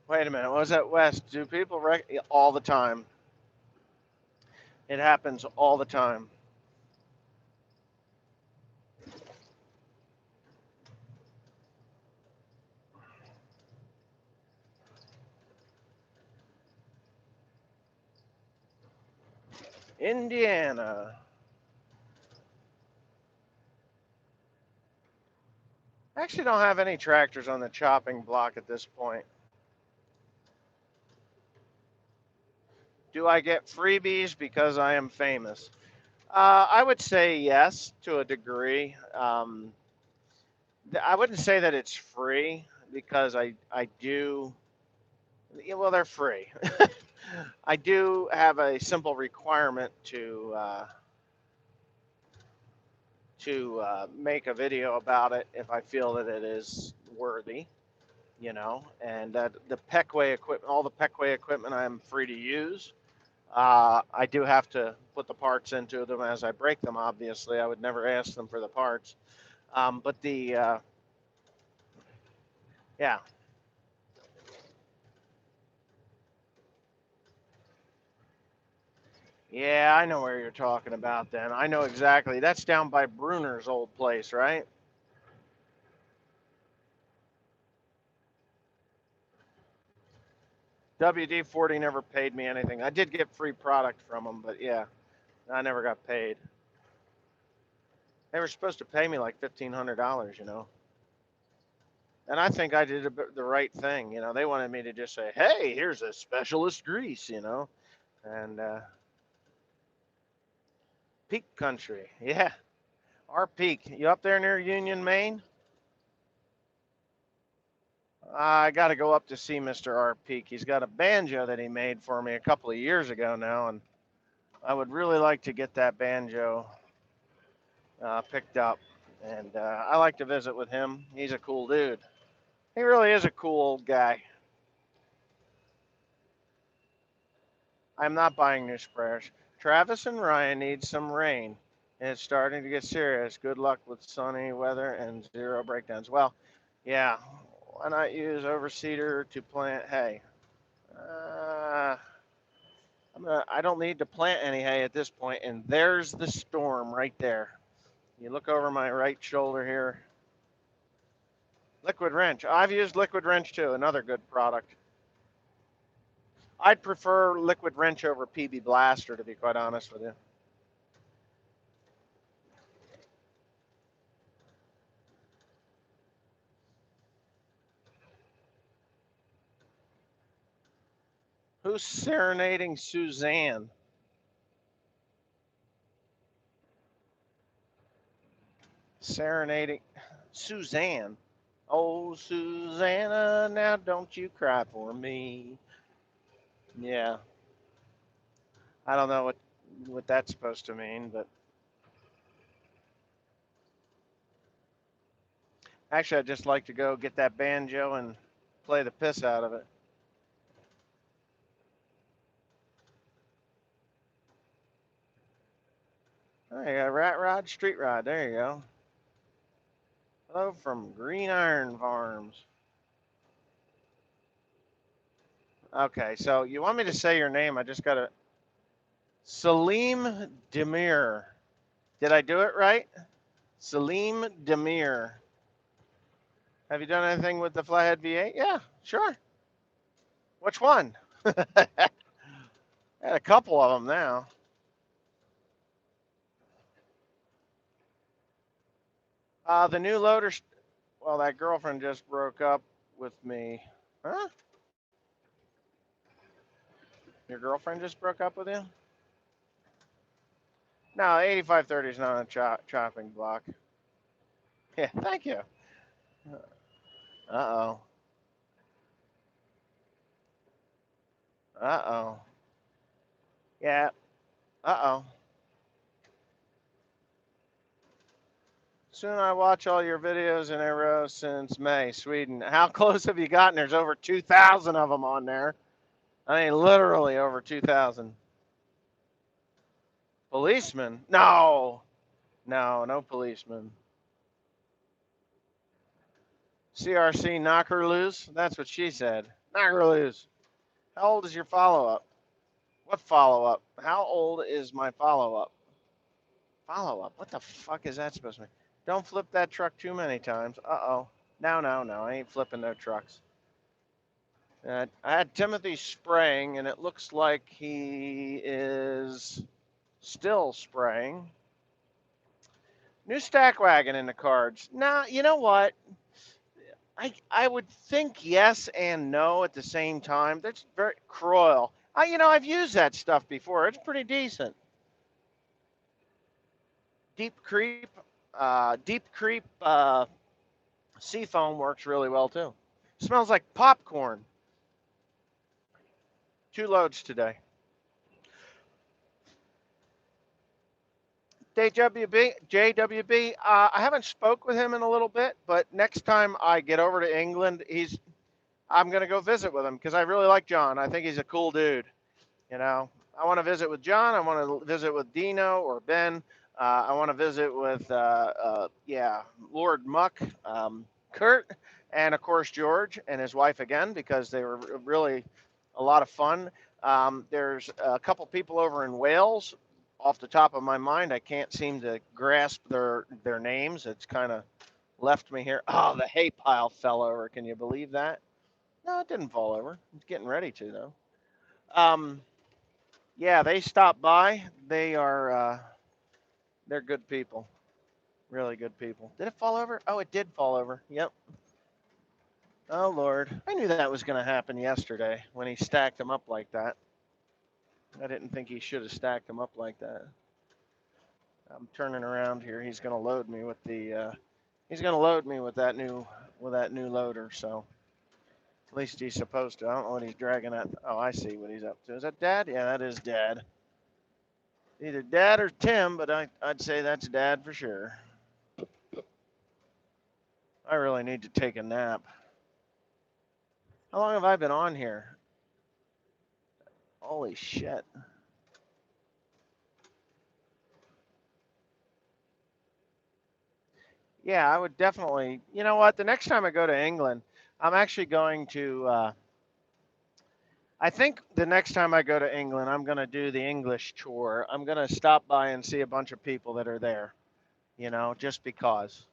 Wait a minute. Was that West? Do people all the time? It happens all the time. Indiana. I actually don't have any tractors on the chopping block at this point. Do I get freebies because I am famous? I would say yes to a degree. I wouldn't say that it's free because I do. Yeah, well, they're free. I do have a simple requirement to make a video about it if I feel that it is worthy, and that the Peckway equipment, all the Peckway equipment, I'm free to use. I do have to put the parts into them as I break them. Obviously, I would never ask them for the parts. But yeah, yeah, I know where you're talking about. Then I know exactly. That's down by Bruner's old place, right? WD-40 never paid me anything. I did get free product from them, but yeah, I never got paid. They were supposed to pay me like $1,500, And I think I did the right thing. They wanted me to just say, "Hey, here's a specialist grease," and Peak Country, yeah, our Peak. You up there near Union, Maine? I got to go up to see Mr. R. Peak. He's got a banjo that he made for me a couple of years ago now, and I would really like to get that banjo picked up. And I like to visit with him. He's a cool dude. He really is a cool old guy. I'm not buying new sprayers. Travis and Ryan need some rain. It's starting to get serious. Good luck with sunny weather and zero breakdowns. Well, yeah. Why not use overseeder to plant hay? Uh, I don't need to plant any hay at this point, and there's the storm right there. You look over my right shoulder here. Liquid Wrench. I've used Liquid Wrench too, another good product. I'd prefer Liquid Wrench over PB Blaster, to be quite honest with you. Who's serenading Suzanne? Serenading Suzanne. Oh, Susanna, now don't you cry for me. Yeah, I don't know what that's supposed to mean, but actually, I'd just like to go get that banjo and play the piss out of it. There you go, Rat Rod, Street Rod. There you go. Hello from Green Iron Farms. Okay, so you want me to say your name? I just got to. Salim Demir. Did I do it right? Salim Demir. Have you done anything with the Flathead V8? Yeah, sure. Which one? I had a couple of them now. The new loader. Well, that girlfriend just broke up with me. Huh? Your girlfriend just broke up with you? No, 8530 is not a chopping block. Yeah, thank you. Uh oh. Uh oh. Yeah. Uh oh. Soon I watch all your videos in a row since May, Sweden. How close have you gotten? There's over 2,000 of them on there. I mean, literally over 2,000. Policemen? No. No, no policemen. CRC knock her loose? That's what she said. Knock her loose. How old is your follow up? What follow up? How old is my follow up? Follow up? What the fuck is that supposed to mean? Don't flip that truck too many times. Uh oh. No, no, no. I ain't flipping no trucks. I had Timothy spraying, and it looks like he is still spraying. New stack wagon in the cards. Now, you know what? I would think yes and no at the same time. That's very Croyle. I've used that stuff before. It's pretty decent. Deep Creep, Deep Creep Seafoam works really well too. Smells like popcorn. 2 loads today. JWB. I haven't spoke with him in a little bit, but next time I get over to England, I'm gonna go visit with him because I really like John. I think he's a cool dude. You know, I want to visit with John. I want to visit with Dino or Ben. I want to visit with, yeah, Lord Muck, Kurt, and of course George and his wife again because they were really a lot of fun. There's a couple people over in Wales. Off the top of my mind, I can't seem to grasp their names. It's kind of left me here. Oh, the hay pile fell over. Can you believe that? No, it didn't fall over. It's getting ready to though. Um, yeah, they stopped by. They're good people. Really good people. Did it fall over? Oh, it did fall over. Yep. Oh Lord. I knew that was going to happen yesterday when he stacked them up like that. I didn't think he should have stacked them up like that. I'm turning around here. He's going to load me with the he's going to load me with that new loader, so at least he's supposed to. I don't know what he's dragging at. Oh, I see what he's up to. Is that Dad? Yeah, that is Dad. Either Dad or Tim, but I'd say that's Dad for sure. I really need to take a nap. How long have I been on here? Holy shit. Yeah, I would definitely. You know what? The next time I go to England, I'm actually going to. I think the next time I go to England, I'm going to do the English tour. I'm going to stop by and see a bunch of people that are there, just because.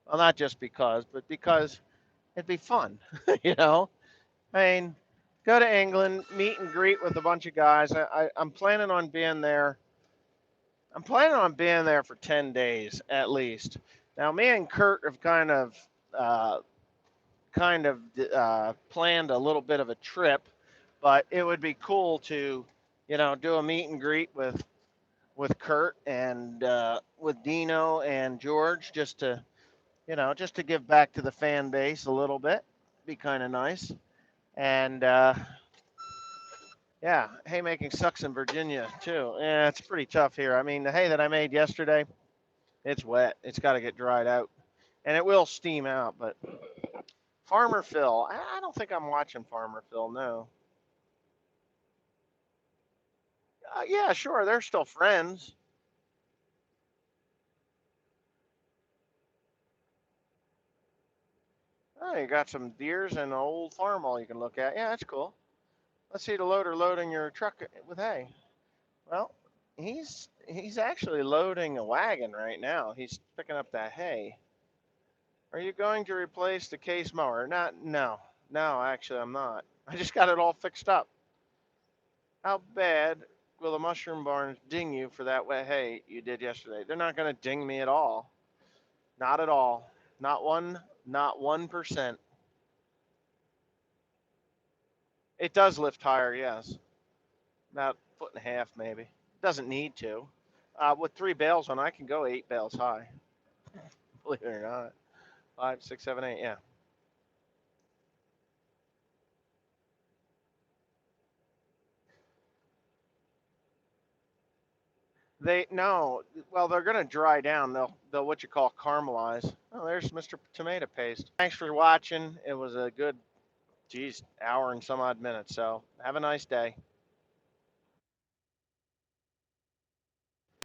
Well, not just because, but because it'd be fun, you know? I mean, go to England, meet and greet with a bunch of guys. I'm planning on being there. I'm planning on being there for 10 days at least. Now, me and Kurt have uh, planned a little bit of a trip, but it would be cool to, do a meet and greet with Kurt and with Dino and George, just to give back to the fan base a little bit. Be kind of nice. And yeah, haymaking sucks in Virginia too. Yeah, it's pretty tough here. I mean, the hay that I made yesterday, it's wet. It's got to get dried out, and it will steam out. But Farmer Phil, I don't think I'm watching Farmer Phil. No. Yeah, sure, they're still friends. Oh, you got some deers and an old farm all you can look at. Yeah, that's cool. Let's see the loader loading your truck with hay. Well, he's actually loading a wagon right now. He's picking up that hay. Are you going to replace the case mower? Not, no, no. Actually, I'm not. I just got it all fixed up. How bad will the mushroom barns ding you for that wet hay you did yesterday? They're not going to ding me at all. Not at all. Not one. Not 1%. It does lift higher, yes. About a foot and a half, maybe. Doesn't need to. With 3 bales on, I can go 8 bales high. Believe it or not. 5, 6, 7, 8. Yeah. They no. Well, they're gonna dry down. They'll what you call caramelize. Oh, there's Mr. Tomato Paste. Thanks for watching. It was a good, geez, hour and some odd minutes. So have a nice day.